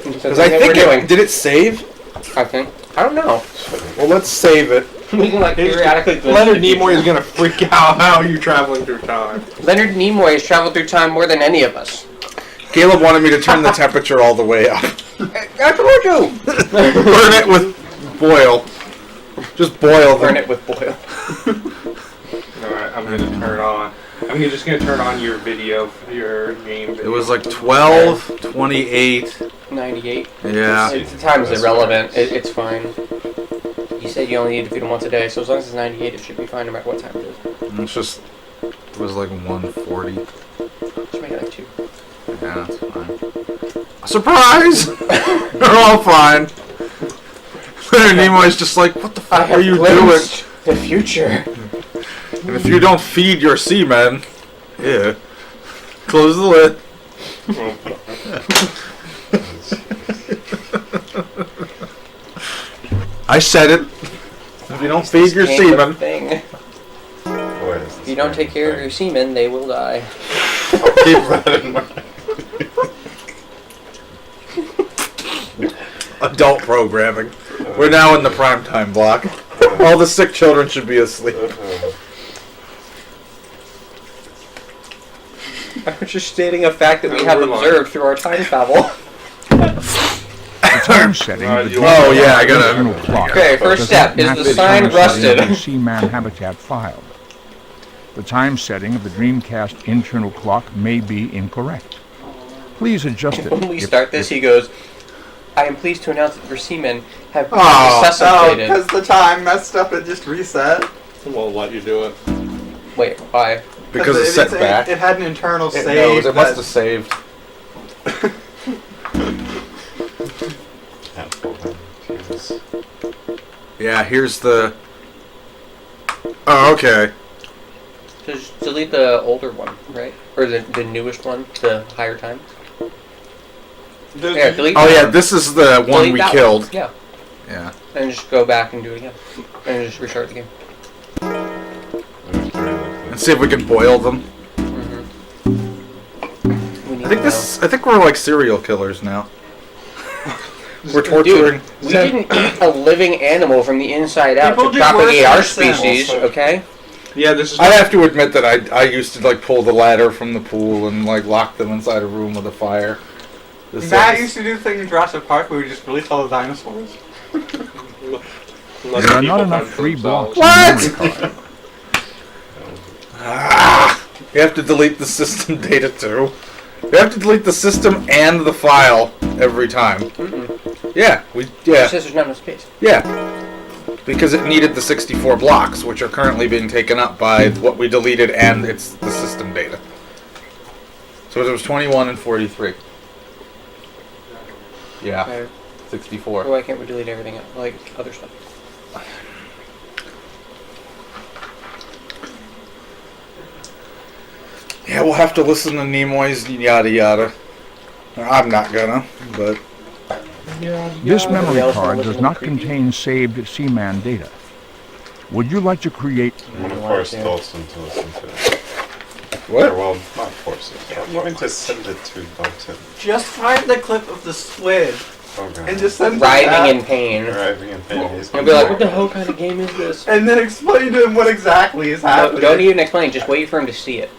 Because I think did it save? I think. I don't know. Well, let's save it. We can like periodically. Leonard Nimoy is gonna freak out. How are you traveling through time? Leonard Nimoy has traveled through time more than any of us. Caleb wanted me to turn the temperature all the way up. I told you. Burn it with boil. Just boil them. Burn it with boil. Alright, I'm gonna turn on. I'm just gonna turn on your video, your game video. It was like 12, 28. 98. Yeah. The time is irrelevant. It's fine. You said you only need to feed them once a day, so as long as it's 98, it should be fine no matter what time it is. It's just, it was like 140. Just make it like 2. Yeah, that's fine. Surprise! They're all fine. Leonard Nimoy's just like, what the fuck are you doing? The future. And if you don't feed your seamen, yeah, close the lid. I said it. If you don't feed your seamen, Thing. Boy, is If you don't take care of your semen, they will die. keep that in mind. adult programming. We're now in the primetime block. All the sick children should be asleep. I'm just stating a fact that we have observed through our time travel. The time setting of the Oh, yeah, I gotta- internal clock Okay, first does step. not Is match the time sign setting rusted? of the Seaman habitat file. The time setting of the Dreamcast internal clock may be incorrect. Please adjust it. When we if- start this, he goes, I am pleased to announce that your seamen have been Oh, resuscitated. because the time messed up and just reset. We'll let you do it. Wait, why? Because it's set back. It had an internal It save. knows. It must that- have saved. Jesus. Yeah, here's the... Oh, okay. Just delete the older one, right? Or the newest one, the higher time. Yeah, delete Oh, that yeah, one. this is the one Delete we that killed. One. Yeah. Yeah. And just go back and do it again. And just restart the game. And see if we can boil them. We need I think to I think we're like serial killers now. We're know. torturing. Dude, we didn't eat a living animal from the inside out People to do worse propagate than our this thing. species, okay? Yeah, this is. I have to admit that I used to like pull the ladder from the pool and like lock them inside a room with a fire. Matt used to do the thing in Jurassic Park where we just release all the dinosaurs. There are not enough free blocks in What? the memory card. You have to delete the system data too. You have to delete the system and the file every time. Yeah, It says there's not enough space. Yeah. Because it needed the 64 blocks, which are currently being taken up by what we deleted and it's the system data. So it was 21 and 43. Yeah. Okay. 64. Why can't we delete everything else, like other stuff? Yeah, we'll have to listen to Nimoy's yada yada. I'm not gonna, but... This memory else card was does a not little creepy. contain saved Seaman data. Would you like to create... I'm gonna force Dalton to listen to it. What? Or, well, not force it. I'm going to send it to Dalton. Just find the clip of the squid Oh, God. and just send it Writhing back, in pain. Arriving in pain. He's You'll be like, what the hell kind of game is this? and then explain to him what exactly is No, happening. don't even explain, just wait for him to see it.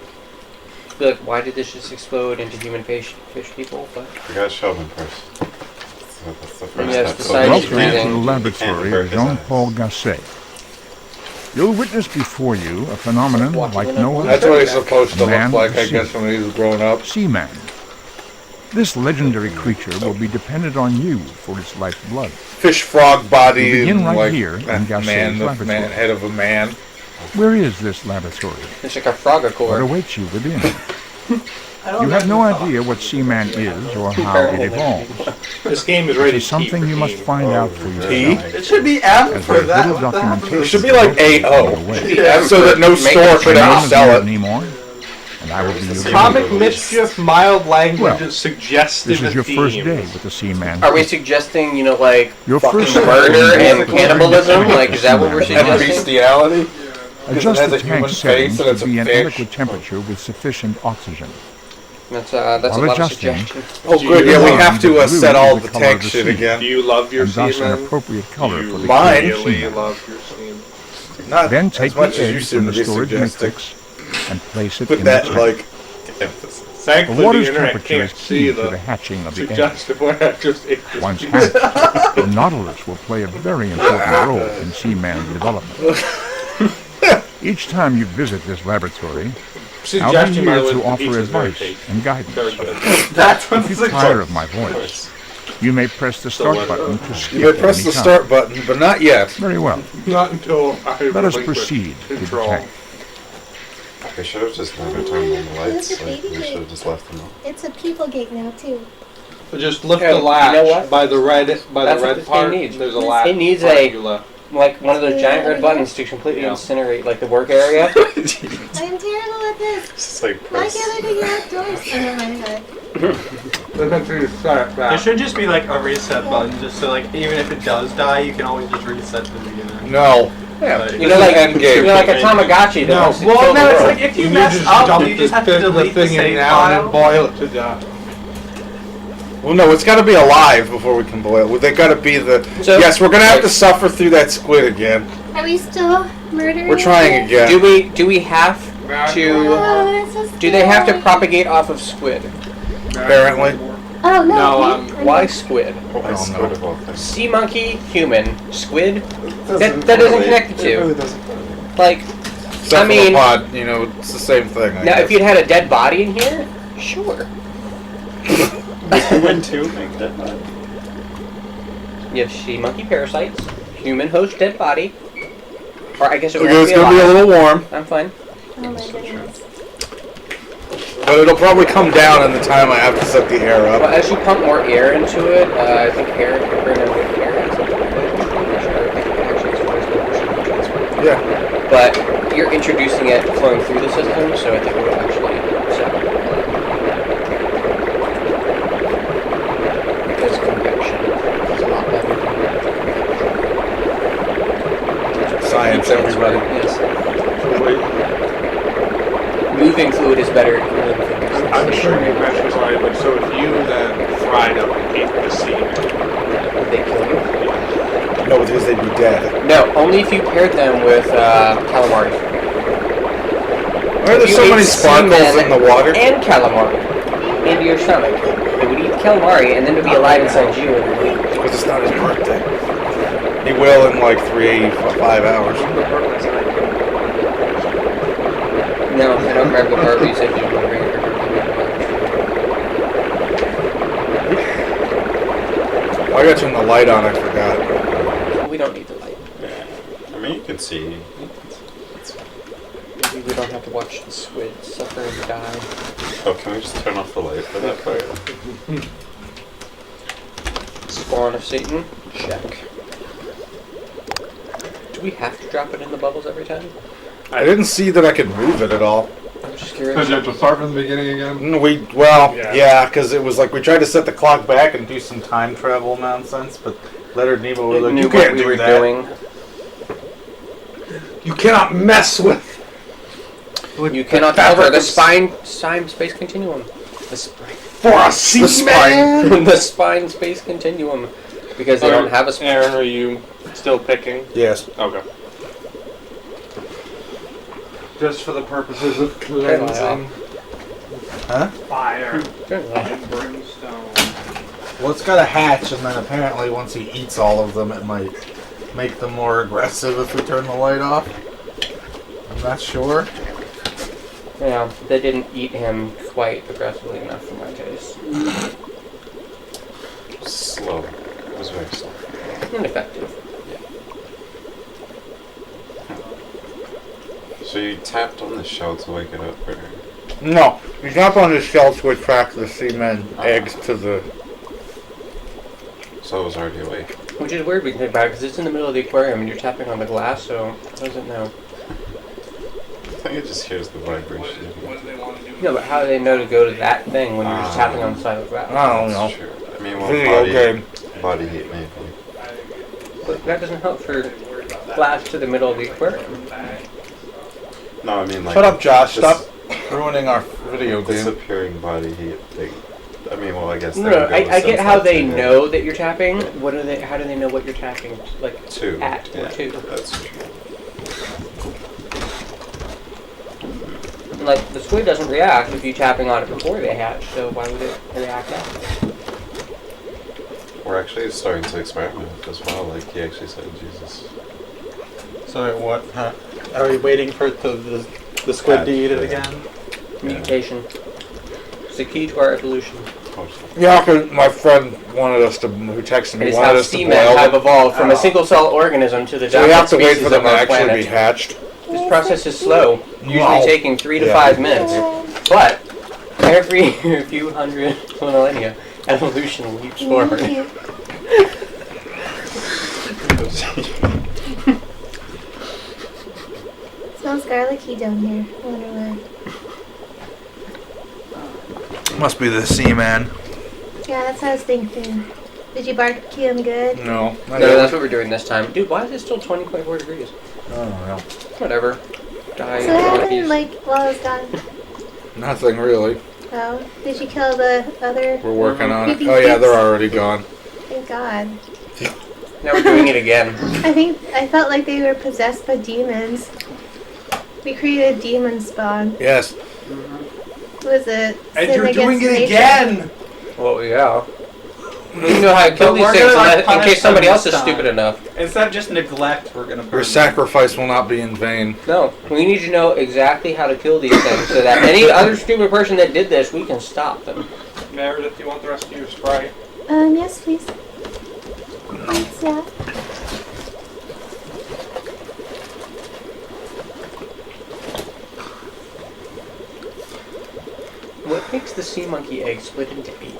Be like, why did this just explode into human fish people? But We gotta show him first. So that's the first Yes, step. the So side he Welcome breathing. to can't- the he laboratory can't of hurt his eyes. Jean-Paul Gasset. You'll witness before you a phenomenon Walking like in no a- other. That's what he's supposed to Man look like, I see. guess, when he was growing up. Seaman. This legendary creature will be dependent on you for its lifeblood. Fish frog body, We begin and, right like here in a Gasset's man, the laboratory. man, head of a man. Where is this laboratory? it's like a What frogacor. awaits you within? I don't You know have no if you idea what Seaman is or how it evolves. This game is It rated is something you must find out for Tea? yourself. It should be M As for there's that. little What the hell is documentation. It should be like AO. Yeah. So that no Make store it could My ever name is sell it. Nimoy, and I will be your Comic guide. mischief, mild language, Well, and suggestive This is your first themes. day with the Seaman. Are we suggesting, you know, like Your fucking first murder and step- cannibalism? Like, is that what we're And suggesting? bestiality? Adjust has the a human tank settings face and to it's a be an fish. adequate temperature with sufficient oxygen. That's a While lot of adjusting, suggestion. Oh, good. Yeah, we have to Blue set is all the the color tank of the shit sea. again. Do you love your And thus an seamen? appropriate color for the Mine? creature Really Seaman. love your seamen. Not Then as take much the as you eggs seem from to the be storage suggesting. matrix and place it Put in the that, tank. like, Emphasis. The Thankfully, the water's internet temperature can't is see key to the the hatching of the egg. suggestive when I just ate this Once piece. hatched, the nautilus will play a very important role in Seaman's development. Each time you visit this laboratory, I'll be Suggestion, by here the way, to the offer pizza's very advice tasty. and guidance. Very good. That's what If the you tire of my voice, you may press the start button to skip You may press at the any time. start button, but not yet. Very well. Not until I Let us relinquish proceed to the control. tank. We should have just never turned on the lights. Look at Like, baby we should have gate. just left them on. It's a people gate now too. Just lift Okay, the you latch know what? by the red That's the what red this part. game needs. There's a latch. It needs part a- you left. Like one of those giant red buttons to completely Yeah. incinerate, like the work area. I'm terrible at this. Just like Why press. can't I figure out doors? Oh, never mind that. Then make sure you start There back. should just be like a reset button, just so like even if it does die, you can always just reset to the beginning. No. Like, You know, like Endgame. you know, like a Tamagotchi. That No. wants to well, kill no, the it's world. like if you You mess just up, dump you just have to the delete the thing in save now and file. then boil it to death. Well, no, it's got to be alive before we can boil. They got to be the. So- yes, we're gonna have Right. to suffer through that squid again. Are we still murdering? We're trying again. Do we have to? Oh, that's so Do they have to scary. propagate off of squid? Apparently. Oh no. No, please. Why squid? I squid of all things. Sea monkey, human, squid. Doesn't That doesn't correlate. connect the It two. really doesn't correlate. Like, Cephalopod, you know, it's the same thing. I now guess. if you'd had a dead body in here, sure. When two make that body. You have sea monkey parasites, human host dead body, or I guess it would Okay, it's gonna be a alive. little warm, I'm fine. Oh my goodness. but it'll probably come down in the time I have to set the air Well, up. as you pump more air into it, I think air has something to do with it. I think it actually stores motion transfer. Yeah. But you're introducing it flowing through the system, so I think it would actually settle. Because convection is a lot better than convection. Science, everybody. Yes. Moving fluid is better at cooling things. I'm sure you mentioned already, but so if you then fried up and ate the seaman, Would they kill you? No, because they'd be dead. No, only if you paired them with calamari. Why are there If you so ate many sparkles seaman in the water? and calamari into your stomach. It would eat calamari and then it would be alive inside you in a week. Because it's not his birthday. He will in like 3-5 hours. No, I don't remember the part where you said you want to bring it. I got to turn the light on, I forgot. We don't need the light. Yeah. I mean, you can see. Maybe we don't have to watch the squid suffer and die. Oh, can we just turn off the light for that part? Spawn of Satan? Check. Do we have to drop it in the bubbles every time? I didn't see that I could move it at all. I'm just because curious. you have to start from the beginning again. Yeah, Yeah. because it was like we tried to set the clock back and do some time travel nonsense, but Leonard Nemo was It like, knew you what can't we do were that. doing. You cannot mess with. You cannot alter the spine space continuum. The spine. For a seaman. The spine space continuum. Because they don't have a spine. Aaron, are you still picking? Yes. Okay. Just for the purposes of cleansing. Huh? Fire Turn it off. and brimstone. Well, it's got a hatch, and then apparently once he eats all of them, it might make them more aggressive if we turn the light off. I'm not sure. Yeah, they didn't eat him quite aggressively enough for my taste. Slow. It was very slow. Ineffective. So you tapped on the shell to wake it up, or? No, he's not on his shell to attract the seaman eggs to the. So it was already awake. Which is weird when you think about it, because it's in the middle of the aquarium and you're tapping on the glass, so it doesn't know. I think it just hears the vibration. What do they want to do? No, but how do they know to go to that thing when you're just tapping on the side of the glass? I don't know. That's true. I mean, well, Video game. body heat maybe. But that doesn't help for glass to the middle of the aquarium. No, I mean like. Shut up, Josh. this- Stop ruining our video game. Disappearing body heat thing. I mean, well, I guess. No, that would go I with get sense how that they too, yeah. know that you're tapping. What do they? How do they know what you're tapping? Like Two. at or Yeah, two? that's true. And, like the squid doesn't react if you're tapping on it before they hatch. So why would it react after? We're actually starting to experiment as well. Like he actually said, Jesus. So what? Huh? Are we waiting for the squid to eat it again? Mutation. It's the key to our evolution. Yeah, 'cause my friend wanted us to, who texted It me, is wanted how us to seamen boil have them. evolved from a single-cell organism to the So we have dominant to wait species for them of to our actually planet. be hatched. This process is slow, usually Wow. taking 3 to Yeah. 5 minutes. But every few hundred millennia, evolution leaps forward. Smells garlicky down here. I wonder why. Must be the seaman. Yeah, that's what I was thinking. Did you barbecue him good? No. No, that's what we're doing this time. Dude, why is it still 20.4 degrees? I don't know. Whatever. Die. So what happened, monkeys. like, while I was gone? Nothing really. Oh, did you kill the other? We're working on it. Creepy Oh yeah, kids? they're already gone. Thank God. Now we're doing it again. I felt like they were possessed by demons. We created a demon spawn. Yes. Was it? And sin you're doing against it nature? again! Well, yeah. You know how to kill But these we're things gonna, like, in punish case somebody them else this is time. stupid enough. Instead of just neglect, we're gonna burn Your them. sacrifice will not be in vain. No, we need to know exactly how to kill these things so that any other stupid person that did this, we can stop them. Meredith, do you want the rest of your Sprite? Yes, please. Thanks, yeah. What makes the sea monkey egg split into 8?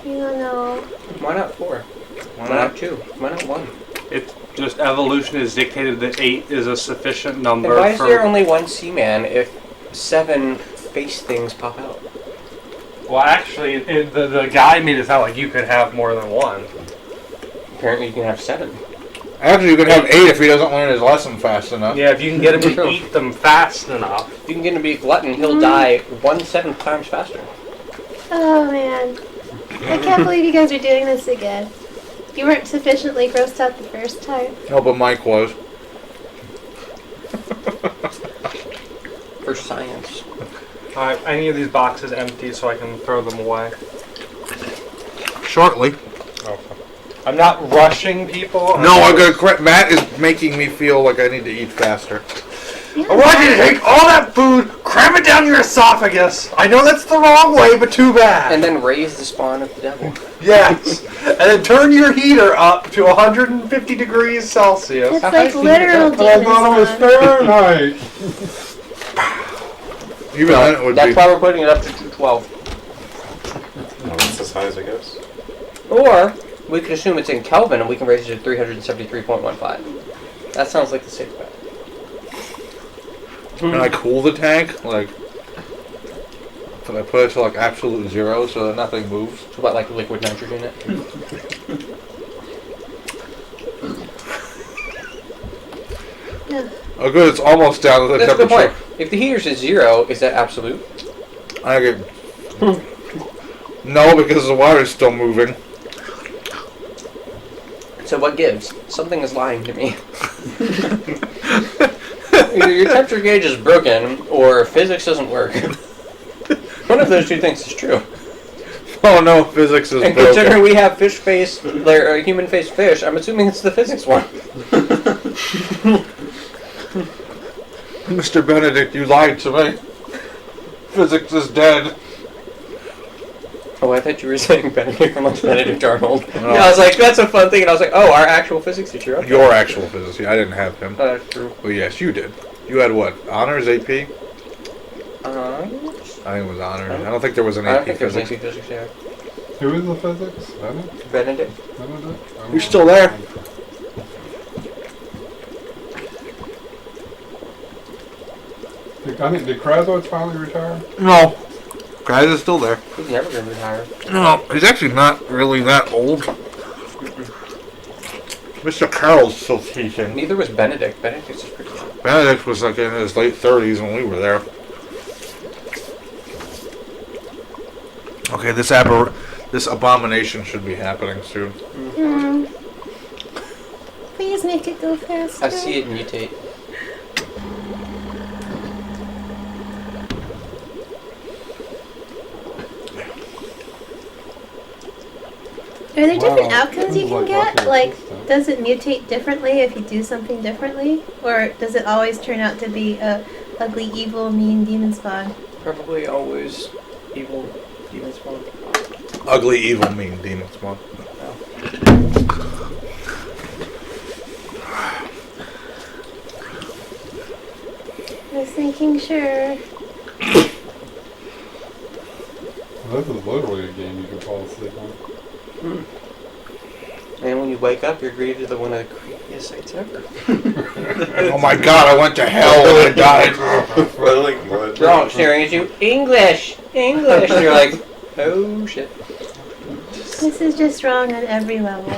You don't know. Why not 4? Why not 2? Why not 1? It's just evolution has dictated that 8 is a sufficient number And why is for... there only 1 Seaman if 7 face things pop out? Well, actually, the guy made it sound like you could have more than 1. Apparently you can have 7. Actually, you could have 8 if he doesn't learn his lesson fast enough. Yeah, if you can get him to eat them fast enough. If you can get him to be a glutton, he'll die 1/7 times faster. Oh man, I can't believe you guys are doing this again. You weren't sufficiently grossed out the first time. No, but Mike was. For science. Alright, any of these boxes empty so I can throw them away. Shortly. I'm not rushing people. No, I'm gonna correct. Matt is making me feel like I need to eat faster. Yeah. I want you to take all that food, cram it down your esophagus. I know that's the wrong way, but too bad. And then raise the spawn of the devil. Yes. And then turn your heater up to 150 degrees Celsius. It's like literal demon spawn. Fahrenheit. Even then, it would That's be. why we're putting it up to 212. Oh, that's the size, I guess. Or we could assume it's in Kelvin and we can raise it to 373.15. That sounds like the safe bet. Can I cool the tank? Like, can I put it to like absolute 0 so that nothing moves? So what, like liquid nitrogen it? Yeah. Oh, good. It's almost down to the That's a good temperature. point. If the heater's at 0, is that absolute? I get. No, because the water's still moving. So what gives? Something is lying to me. Either your temperature gauge is broken, or physics doesn't work. One of those two things is true. Oh no, physics is And broken. considering we have fish face, or human face fish, I'm assuming it's the physics one. Mr. Benedict, you lied to me. Physics is dead. Oh, I thought you were saying Benedict from like Benedict Arnold. No. Yeah, I was like, that's a fun thing, and I was like, oh, our actual physics teacher. Okay. Your actual physics. I didn't have him. That's true. Well, yes, you did. You had what? Honors AP? I I think it was honors. I don't think there was an don't AP think there's physics. any physics here. Who is the physics? Benedict? Benedict. You're still there. I think, did Krasowitz finally retire? No. Guys is still there. He's never gonna retire. No, he's actually not really that old. Mr. Carroll's still teaching. Neither was Benedict. Benedict's is pretty young. Benedict was like in his late 30s when we were there. Okay, this abomination should be happening soon. Mm. Please make it go faster. I see it mutate. Are there different Wow. outcomes you can Like get? lucky Like, assistant. does it mutate differently if you do something differently? Or does it always turn out to be a ugly, evil, mean demon spawn? Probably always evil demon spawn. Ugly, evil, mean demon spawn. Just making sure. This is literally a game you can fall asleep on. And when you wake up, you're greeted with one of the creepiest sights ever. Oh my god, I went to hell when I died. Like what? They're all staring at you. English! English! And you're like, oh shit. This is just wrong on every level.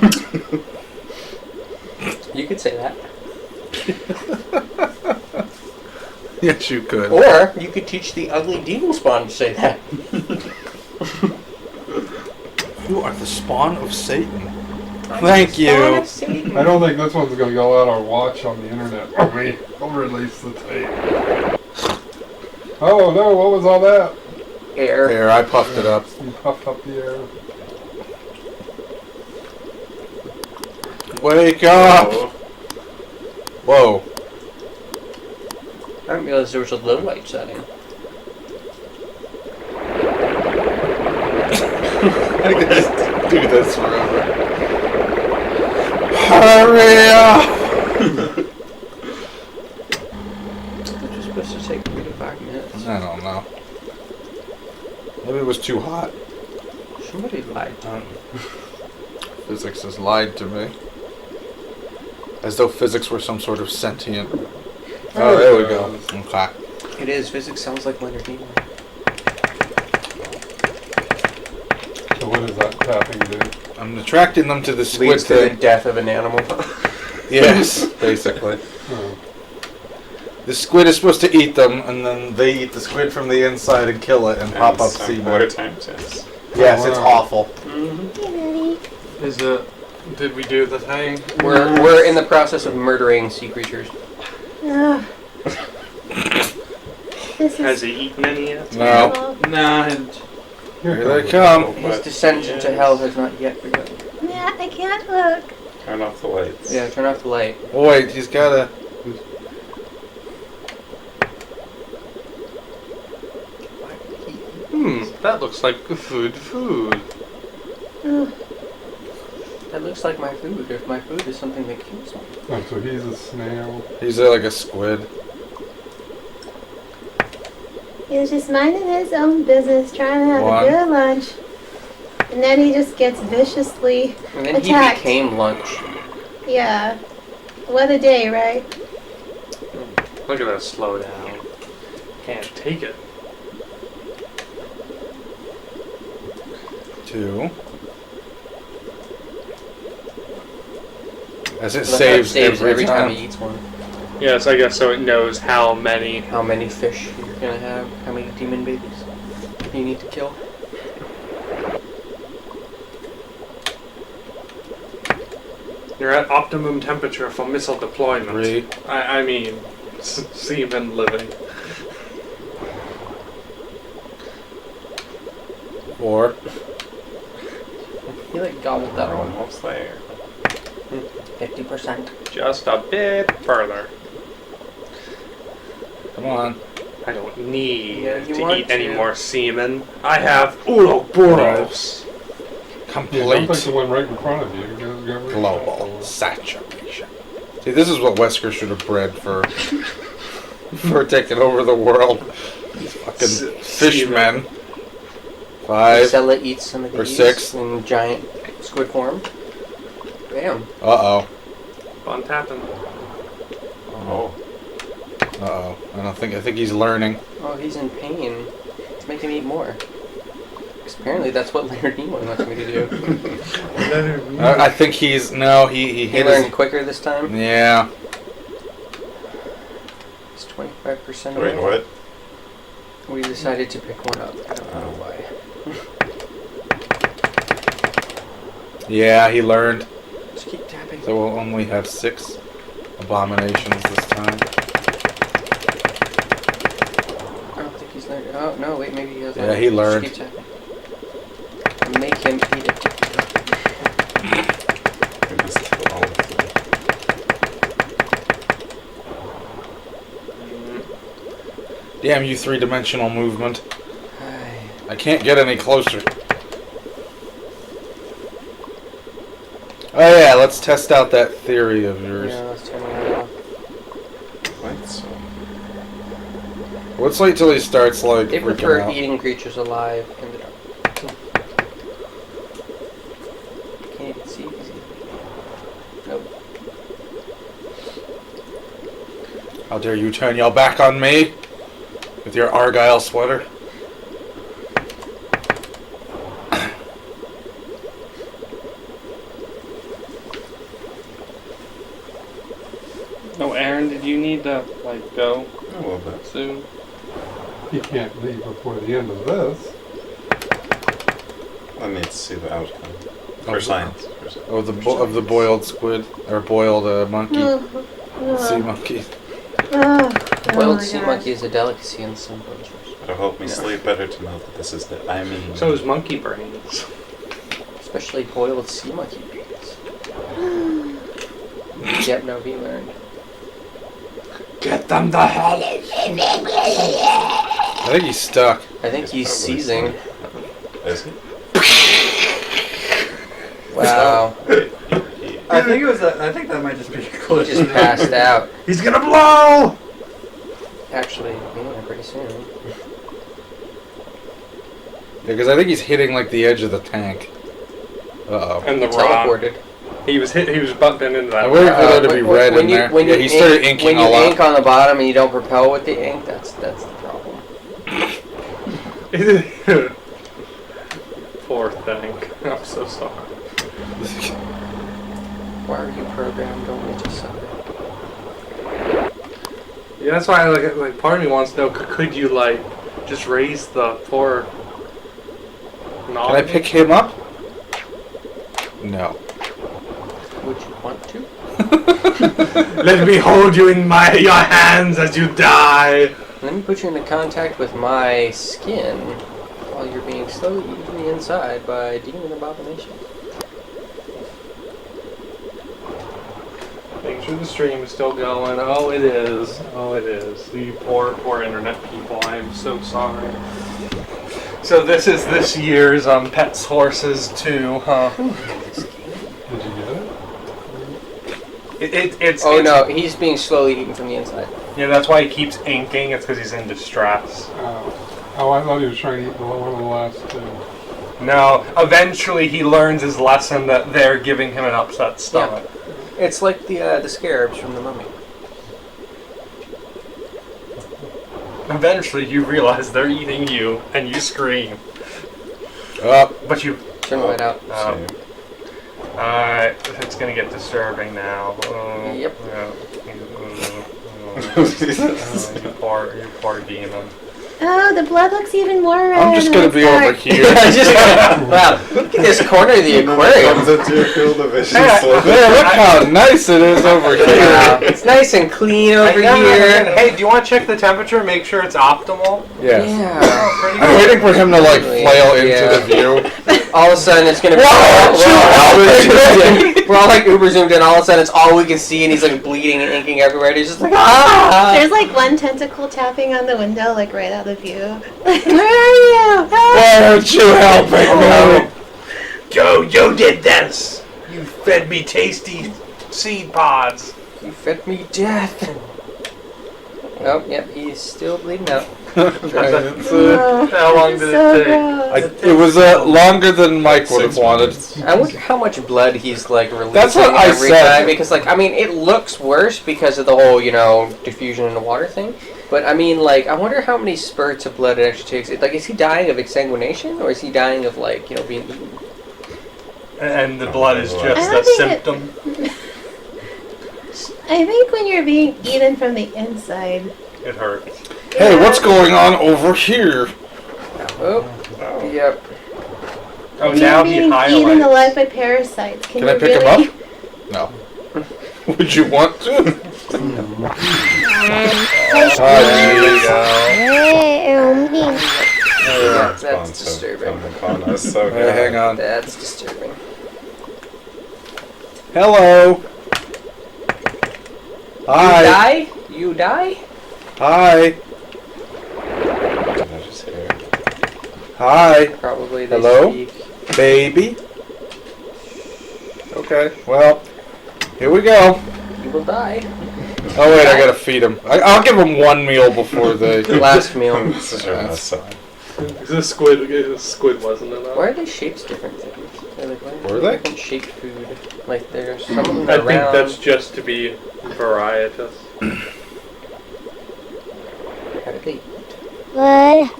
You could say that. Yes, you could. Or you could teach the ugly demon spawn to say that. You are the spawn of Satan. Thank you. I don't think this one's gonna go out or watch on the internet for me. I'll release the tape. Oh no, what was all that? Air. There, I puffed it up. You puffed up the air. Wake up! Whoa. I didn't realize there was a low light setting. I could just do this forever. Hurry up! It's just supposed to take 3 to 5 minutes. I don't know. Maybe it was too hot. Somebody lied to me. Physics has lied to me. As though physics were some sort of sentient. Oh, there we go. Okay. It is. Physics sounds like Leonard Nimoy. So what does that tapping do? I'm attracting them to the squid Leads to the thing. death of an animal. Yes, basically. Oh. The squid is supposed to eat them, and then they eat the squid from the inside and kill it and pop up seamen. Wartime tests. Yes, it's awful. Is it? Did we do the thing? We're in the process of murdering sea creatures. Ugh. This Has is he eaten any yet? No. terrible. Nah, and Here they come. His descent into hell has not yet begun. Yeah, I can't look. Turn off the lights. Yeah, turn off the light. Oh, wait, he's gotta. That looks like food. Ugh. That looks like my food. If my food is something that kills me. Oh, so he's a snail. He's like a squid. He was just minding his own business, trying to have One. a good lunch. And then he just gets viciously And then attacked. he became lunch. Yeah. What a day, right? Look at that slow down. Can't take it. 2. As it So saves, that every time. he eats one. Yes, I guess so. It knows how many. How many fish you're gonna have? How many demon babies you need to kill? You're at optimum temperature for missile deployment. 3. I mean, seaman living. 4. You like gobbled that one. Almost there. 50%. Just a bit further. Come on. I don't need Yeah, you to want eat any to. more semen. I have Ouroboros. Yeah, don't Complete take the one right in front of you. Go global saturation. See, this is what Wesker should have bred for for taking over the world. These fucking fishmen. 5. Stella eats some of Or these 6. in giant squid form. Bam. Uh-oh. Fun tapping. Oh. Uh-oh. I think he's learning. Oh, he's in pain. Let's make him eat more. 'Cause apparently that's what Leonard Nimoy wants me to do. I think he's... No, he He hit learned his... quicker this time. Yeah. It's 25% Wait, away. what? We decided to pick one up. I don't know why. Yeah, he learned. Just keep tapping. So we'll only have 6 abominations this time. I don't think he's learned. Oh, no, wait, maybe he has Yeah, learned. he learned. Just keep tapping. And make him eat it. We just kill all of them. Damn you, 3-dimensional movement. I can't get any closer. Oh yeah, let's test out that theory of yours. Yeah, let's turn it off. Lights. Let's wait till he starts like They freaking prefer out. eating creatures alive in the dark. Can't even see. Nope. How dare you turn your back on me with your Argyle sweater? No, Aaron, did you need to, like, go A little bit. soon? He can't leave before the end of this. I need to see the outcome. For science. Of the boiled squid or boiled monkey, sea monkey. Boiled sea monkey is a delicacy in some cultures. It'll help me sleep better to know that this is the. I mean. So is monkey brains. Especially boiled sea monkey brains. Yep, no, we learned. Get them the hell out. I think he's stuck. I think he's seizing. Is he? Wow. I think it was. I think that might just be a He glitch. just passed out. He's gonna blow! Actually, yeah, pretty soon. Because I think he's hitting like the edge of the tank. Uh-oh. And the rock. Teleported. He was bumping into that. I waited for there to be When- red when in you- there. when Yeah, you he started ink- inking When a you lot. ink on the bottom and you don't propel with the ink, that's the problem. Poor thing. I'm so sorry. Why are you programmed only to suffer? Yeah, that's why like part of me wants to know, could you like just raise the poor knob? Can I pick him up? No. Would you want to? Let me hold you in your hands as you die. Let me put you into contact with my skin while you're being slowly eaten from the inside by demon abominations. Make sure the stream is still going. Oh, it is. Oh, it is. You poor, poor internet people. I am so sorry. So this is this year's Pets Horses 2, huh? Did you get it? It's Oh no, he's being slowly eaten from the inside. Yeah, that's why he keeps inking. It's because he's in distress. Oh, I thought he was trying to eat one of the last two. No, eventually he learns his lesson that they're giving him an upset stomach. It's like the scarabs from the mummy. Eventually you realize they're eating you, and you scream. But you... Turn the light out. Alright, it's gonna get disturbing now. Yep. Yeah. You poor demon. Oh, the blood looks even more red. I'm just gonna be over here. Wow, look at this corner of the aquarium. Comes into your field of vision. Yeah, look how nice it is over here. Wow, it's nice and clean over here. Hey, do you want to check the temperature? Make sure it's optimal? Yes. Yeah. I'm waiting for him to like flail into the view. All of a sudden, it's gonna be. We're all like uber zoomed in. All of a sudden, it's all we can see, and he's like bleeding and inking everywhere. And he's just like, ah! There's like one tentacle tapping on the window, like right out of view. Like, where are you? Help! Why aren't you helping me? You did this! You fed me tasty seed pods. You fed me death. Oh, yep, he's still bleeding out. How long did it take? It was longer than Mike would have wanted. I wonder how much blood he's like releasing That's what I every said. time, because like I mean it looks worse because of the whole diffusion in the water thing. But I mean like I wonder how many spurts of blood it actually takes. Like is he dying of exsanguination or is he dying of like being eaten? And the blood is just I a don't think symptom. I think when you're being eaten from the inside. It hurts. Hey, what's going on over here? Oh, yep. Oh, When now you're he being eaten highlights. alive by parasites. Can Can I you pick really? him up? No. Would you want to? That's disturbing. Hang on. That's disturbing. Hello. Hi. You die? Hi. Hi. Probably they Hello? speak. Baby. Okay, well, here we go. You will die. Oh wait, I gotta feed him. I'll give him one meal before the Last meal. The squid wasn't enough. Why are they shapes different things? They're like, why Were they? different shaped food? Like there's some of them I are think round. that's just to be varietous. How do they? What?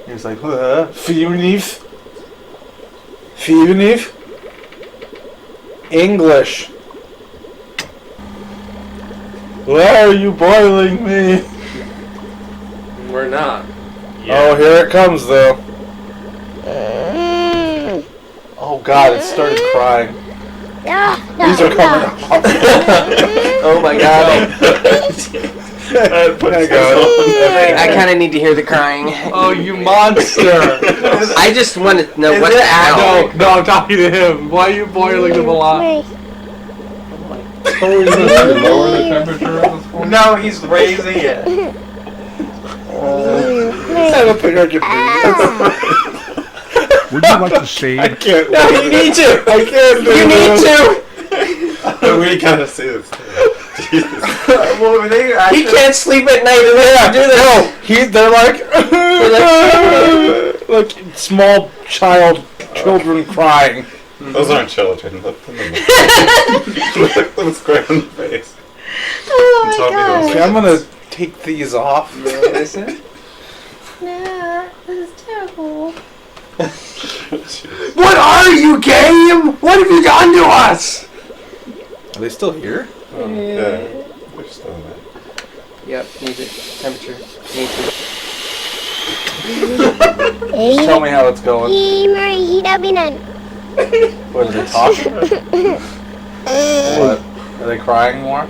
He was like, Fevenif. Fevenif? English. Why are you boiling me? We're not. Oh, here it comes though. God, it started crying. These are coming up. Oh my god. I kind of need to hear the crying. Oh, you monster! I just want to know what the hell. No, I'm talking to him. Why are you boiling them a lot? So is this to lower the temperature at this point? No, he's raising it. Have a picture of your Would you like to save? I can't. No, you need to. I can't do You need to. We gotta see this. Jesus. Well, they He actually, can't sleep at night unless you do this. They're like small children crying. Those aren't children. Look them in the Look them square in the face. Oh my Tell me god. Okay, I'm gonna take these off. Listen. No, this is terrible. What are you, game? What have you done to us? Are they still here? Yeah, they're still in there. Yep, music, temperature, nature. Just tell me how it's going. What, are they talking? What? Are they crying more?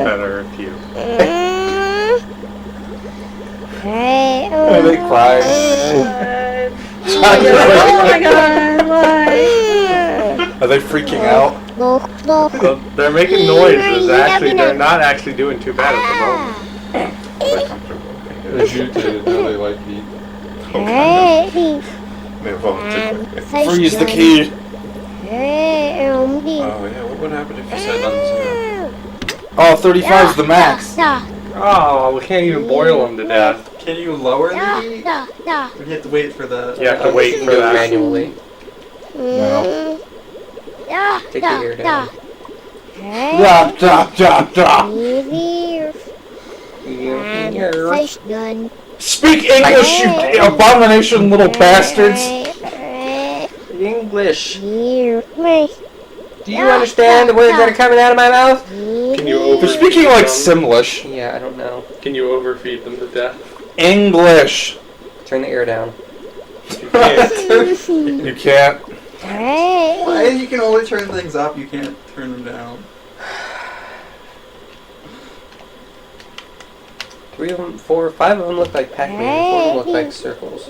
Better if you. Are they crying? Oh my god, why? Are they freaking out? Well, they're making noises. Actually, they're not actually doing too bad at the moment. They're comfortable. They mutated how they like heat. They evolved too quickly. Freeze the key. Oh yeah, what would happen if you said on 0? Oh, 35 is the max. Oh, we can't even boil them to death. can you lower the heat? Or do you have to wait for the... You have to wait You for can do it that. manually. No. Take the ear down. Speak English, you abomination little bastards. English. Do you understand the words that are coming out of my mouth? Can you They're overfeed speaking like them? Simlish. Yeah, I don't know. Can you overfeed them to death? English. Turn the ear down. You can't. You can't. Why? You can only turn things up, you can't turn them down. 3 of them, 4, 5 of them look like Pac-Man, 4 of them look like circles.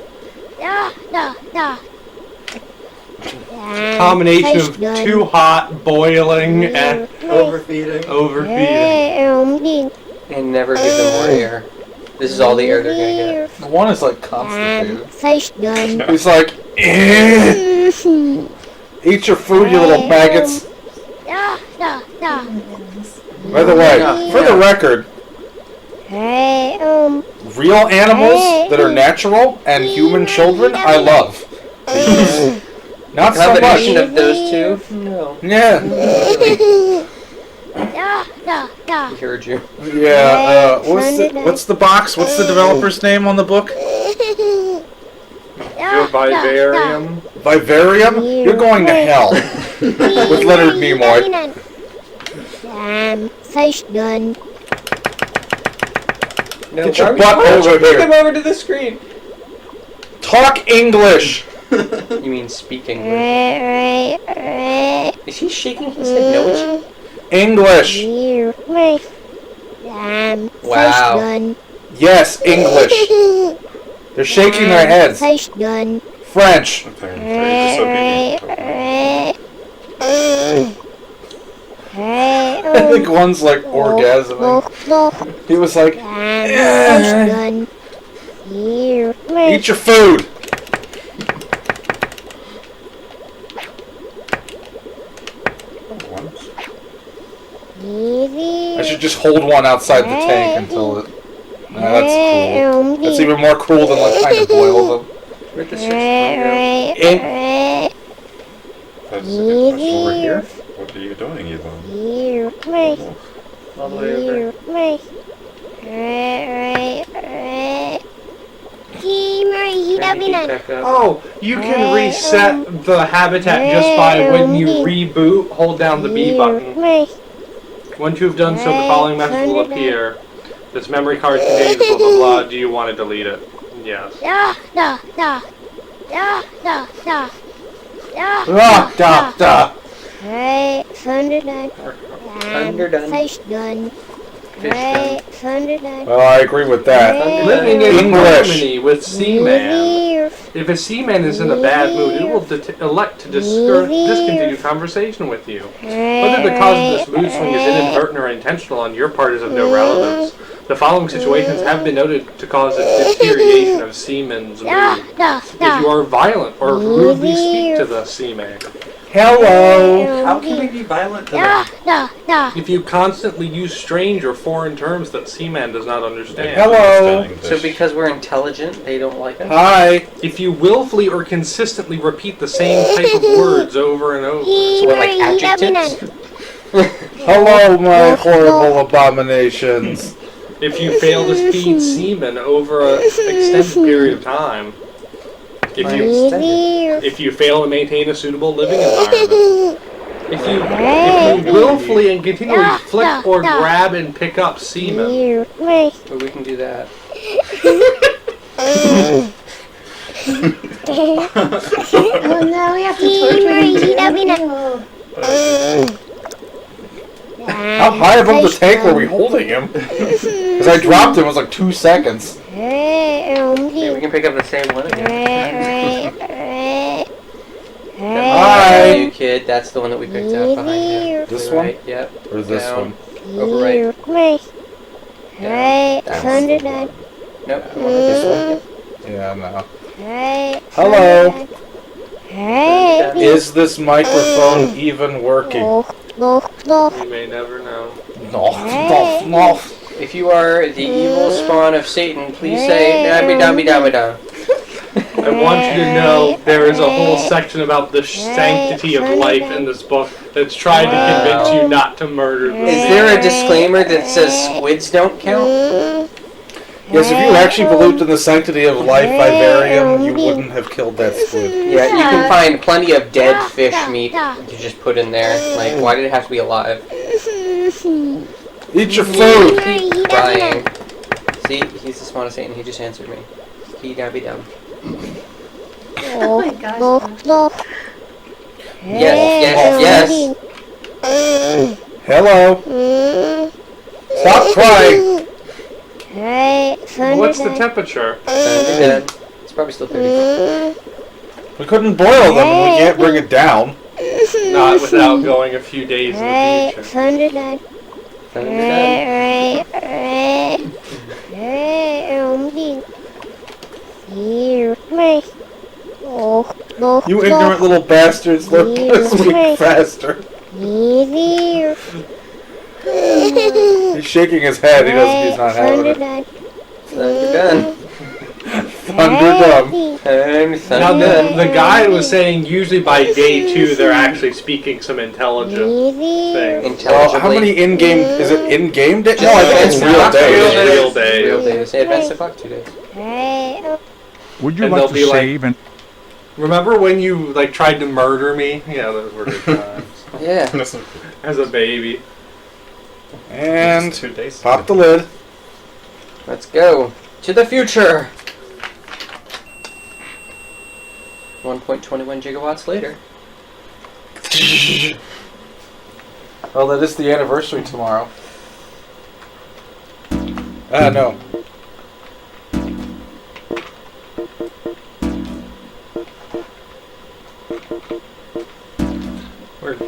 Combination of too hot, boiling, and Overfeeding. overfeeding. And never give them more air. This is all the air they're gonna get. The one is like constipated. He's like, eat your food, you little maggots. By the way, for the record, real animals that are natural and human children, I love. Not so Combination much. of those two? No. Yeah. We heard you. Yeah. What's the box? What's the developer's name on the book? Vivarium. Vivarium? You're going to hell with Leonard Nimoy. No, Get your Barbie, butt why don't over you here. Come over to the screen. Talk English. You mean speak English? Is he shaking his head no? It's English. wow. Yes, English. They're shaking their heads. French. Apparently, disobedient. I think one's like orgasming. He was like, eat your food. I should just hold one outside the tank until it... Nah, that's cool. That's even more cool than like trying to boil them. Where'd the search go? That's a good question. Over here? What are you doing, Yvonne? All the way over. Oh, you can reset the habitat just by when you reboot, hold down the B button. Once you've done so, the following message will appear. This memory card contains blah blah blah. Do you want to delete it? Yes. Da, da, da. Right, thunder done. Thunder done. Fish done. Fish Right, done. thunder done. Well, I agree with that. Living in English. harmony with Seaman. If a Seaman is in a bad mood, it will elect to discontinue conversation with you. Whether the cause of this mood swing is inadvertent or intentional on your part is of no relevance. The following situations have been noted to cause a deterioration of Seaman's mood. If you are violent or rudely speak to the Seaman. Hello. How can we be violent to them? If you constantly use strange or foreign terms that Seaman does not understand. Hello. So because we're intelligent, they don't like us? Hi. If you willfully or consistently repeat the same type of words over and over. So we're like adjectives? Hello, my horrible abominations. If you fail to feed semen over an extended period of time. If you fail to maintain a suitable living environment. If you willfully and continually flick or grab and pick up semen. Well, we can do that. Oh no, we have to torture him. How high above the tank were we holding him? Because I dropped him, it was like 2 seconds. Yeah, we can pick up the same one again. Hi. You kid, that's the one that we picked up behind him. This To the one? right, yep. Or this Down. one? Over right. Down. Thunder done. Nope. This one. Yeah, no. Hello. Yep. Is this microphone even working? You may never know. No. If you are the evil spawn of Satan, please say dabby dabby dabby da. I want you to know there is a whole section about the sanctity of life in this book that's trying to convince you not to murder the Is there a disclaimer that says squids don't count? Yes, if you actually believed in the sanctity of life vivarium, you wouldn't have killed that squid. Yeah, you can find plenty of dead fish meat to just put in there. Like, why did it have to be alive? Eat your food! Keep crying. See, he's the spawn of Satan. He just answered me. He gotta be dumb. Oh my gosh. Yes. Hello. Stop crying. What's the temperature? Dead. It's probably still 30. We couldn't boil them and we can't bring it down. Not without going a few days in the future. Thunder dead. You ignorant little bastards, look at us speak faster. He's shaking his head, he's not having it. Thunder done. Thunder dumb. Now the guy was saying usually by day 2 they're actually speaking some intelligent thing. Well, how many in-game, is it in-game days? No, I think it's real days. Real days. Say advance the clock 2 days. Would you And like they'll to be like- save and... Remember when you like tried to murder me? Yeah, those were good times. Yeah. As a baby. And 2 days. pop the lid. Let's go to the future. 1.21 gigawatts later. Well, that is the anniversary tomorrow. No. Word.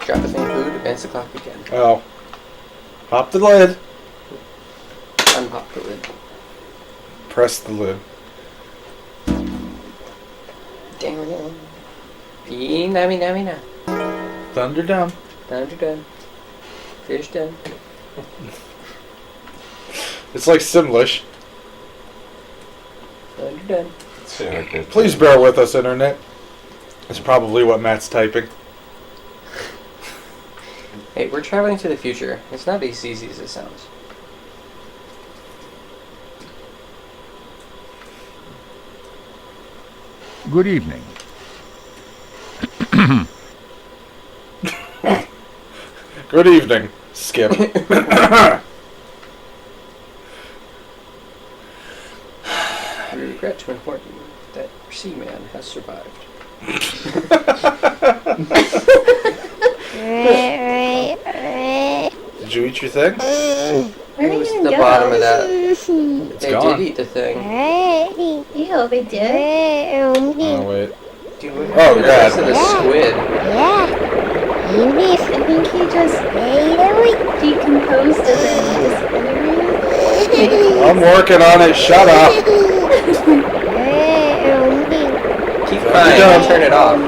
Drop the thing of food, advance the clock again. Oh. Pop the lid. Unpop the lid. Press the lid. Ding. Pee-na-me-na-me-na. Thunder dumb. Thunder done. Fish done. It's like Simlish. Thunder done. Please bear with us, Internet. That's probably what Matt's typing. Hey, we're traveling to the future. It's not as easy as it sounds. Good evening. Good evening. Skip. We regret to inform you that Seaman has survived. Did you eat your thing? Where It are was they the gonna bottom of go? that. They gone. did eat the thing. Ew, they did? Oh, wait. Dude, what Oh, happened to the rest God. of the squid? I think he just decomposed as in disintegrated. I'm working on it. Shut up. Keep crying. I'll turn it off.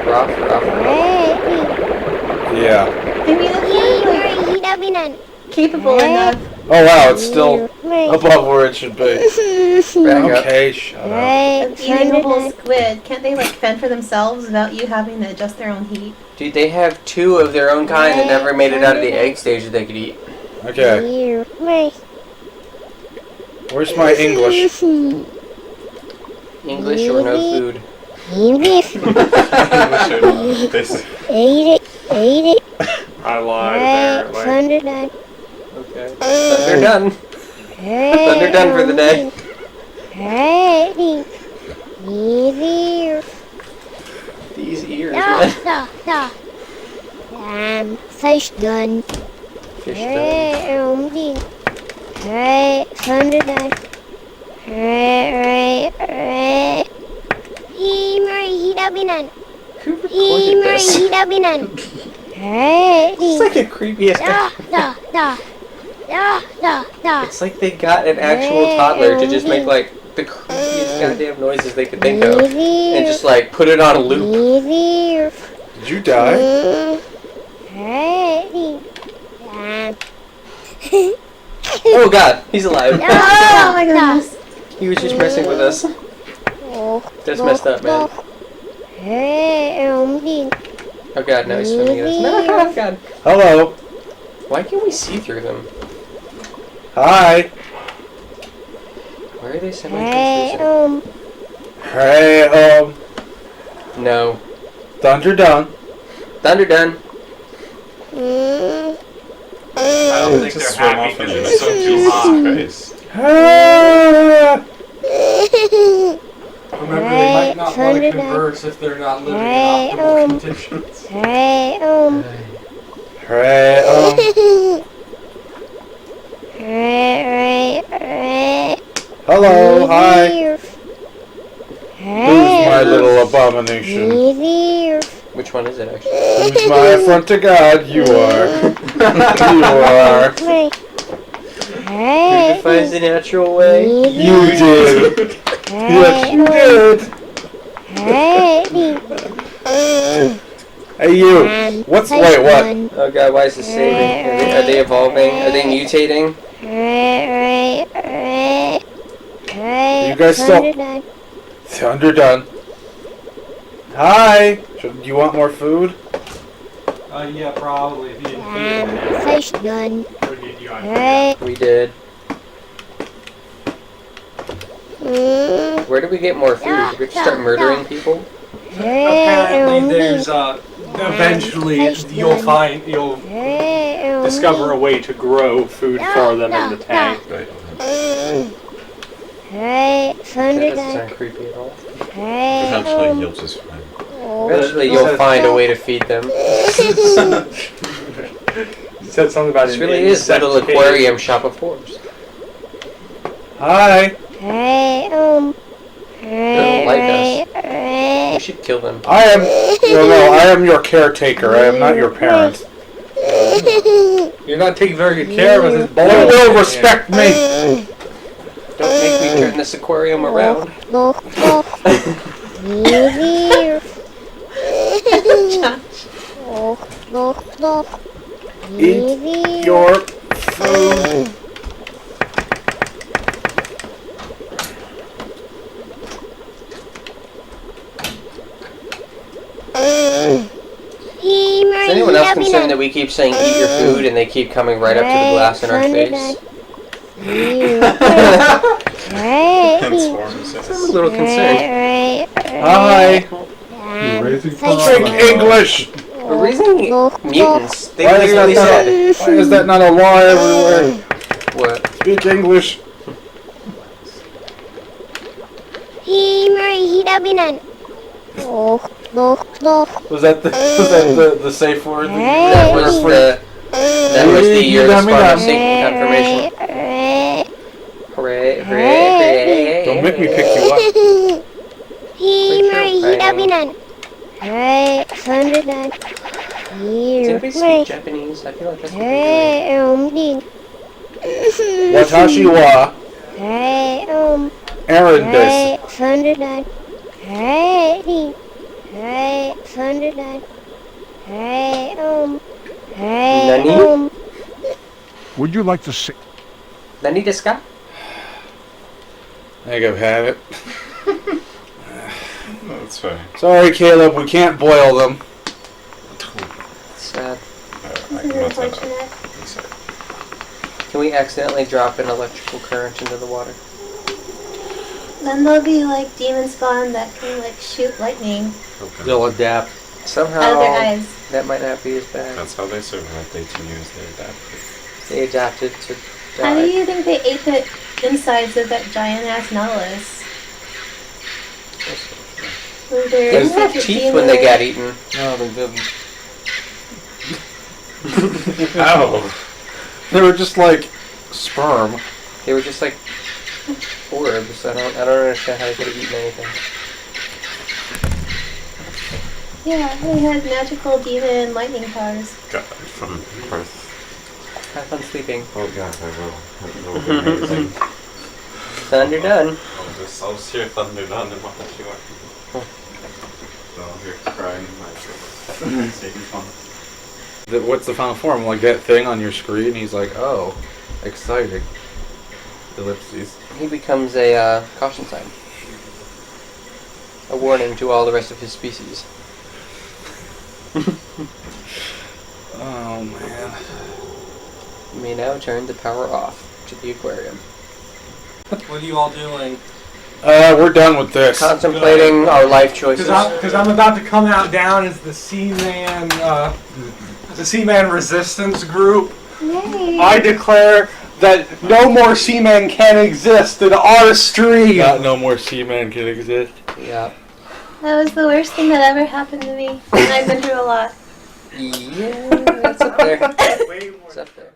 Rough. Yeah. I mean, if you're like capable enough. Oh, wow. It's still above where it should be. Back up. Okay, shut up. Of eating a whole squid, can't they like fend for themselves without you having to adjust their own heat? Dude, they have 2 of their own kind that never made it out of the egg stage that they could eat. Okay. Where's my English? English or no food. I lied apparently. Okay. They're done. They're done for the day. These ears, man. Fish done. Fish done. Thunder done. Who recorded this? It's like the creepiest guy. It's like they got an actual toddler to just make like the creepiest goddamn noises they could think of and just like put it on a loop. Did you die? Oh god, he's alive. Oh my goodness. He was just messing with us. That's messed up, man. Oh god, now he's swimming at us. No, god. Hello. Why can't we see through them? Hi. Why are they semi-translucent? Hey, No. Thunder done. Thunder done. I don't think Just they're swim happy off and because it's so too Jesus hot. Christ. Ah! Remember, they might not want to converse if they're not living in optimal conditions. Hey, hello, hi. Who's my little abomination? Which one is it actually? Who's my affront to God? You are. You are. Who defines the natural way? You did. Yes, you did. Hey, you. What's? Wait, what? Oh god, why is this saving? Are they evolving? Are they mutating? You guys still? Thunder done. Hi. Do you want more food? Yeah, probably. If you didn't feed it. Fish done. Or did you? We did. Where do we get more food? Do we start murdering people? Apparently, there's eventually you'll discover a way to grow food for them in the tank. Right. That doesn't sound creepy at all. Eventually, you'll just find. Eventually, you'll find a way to feed them. You said something about This an really is the little insect cave. aquarium shop of horrors. Hi. They don't like us. We should kill them. I am. No, I am your caretaker. I am not your parent. You're not taking very good care of this boy. You will respect me. Don't make me turn this aquarium around. Eat your food. Is anyone else concerned that we keep saying eat your food and they keep coming right up to the glass in our face? Transforms. I'm a little concerned. Hi. You're raising Speak English. We're raising mutants. They Why is literally that said. not, why is that not a law everywhere? What? Speak English. Was that the safe word? That was the year the Spartan Sync confirmation. Hooray, hooray, Don't make me pick you up. Does anybody speak Japanese? I feel like that's what they're doing. Watashi wa Aaron desu. Nani? Would you like to see? Nani desu ka? I think I've had it. That's fine. Sorry, Caleb, we can't boil them. Sad. I can let that out. Sorry. Can we accidentally drop an electrical current into the water? Then there'll be like demon spawn that can like shoot lightning Okay. They'll adapt. Somehow, out of their eyes. that might not be as bad. That's how they survived 18 years. They adapted. They adapted to How do die. you think they ate the insides of that giant ass nautilus? Were They there didn't have teeth when they got eaten. No, they didn't. Ow! They were just like sperm. They were just like orbs. I don't understand how they could have eaten anything. Yeah, they had magical demon lightning powers. God, from birth. Have fun sleeping. Oh god, I will. It will be amazing. Thunder done. I'll just hear thunder done and what you are. So I'll hear crying in my throat. What's the final form? Like that thing on your screen? He's like, oh, exciting. Ellipses. He becomes a caution sign. A warning to all the rest of his species. Oh man. You may now turn the power off to the aquarium. What are you all doing? We're done with this. Contemplating our life choices. Because I'm about to come out down as the Seaman, the Seaman Resistance Group. Yay! I declare that no more Seaman can exist in our stream. Not no more Seaman can exist. Yeah. That was the worst thing that ever happened to me. And I've been through a lot. Yeah, it's up there. Way more. It's up there.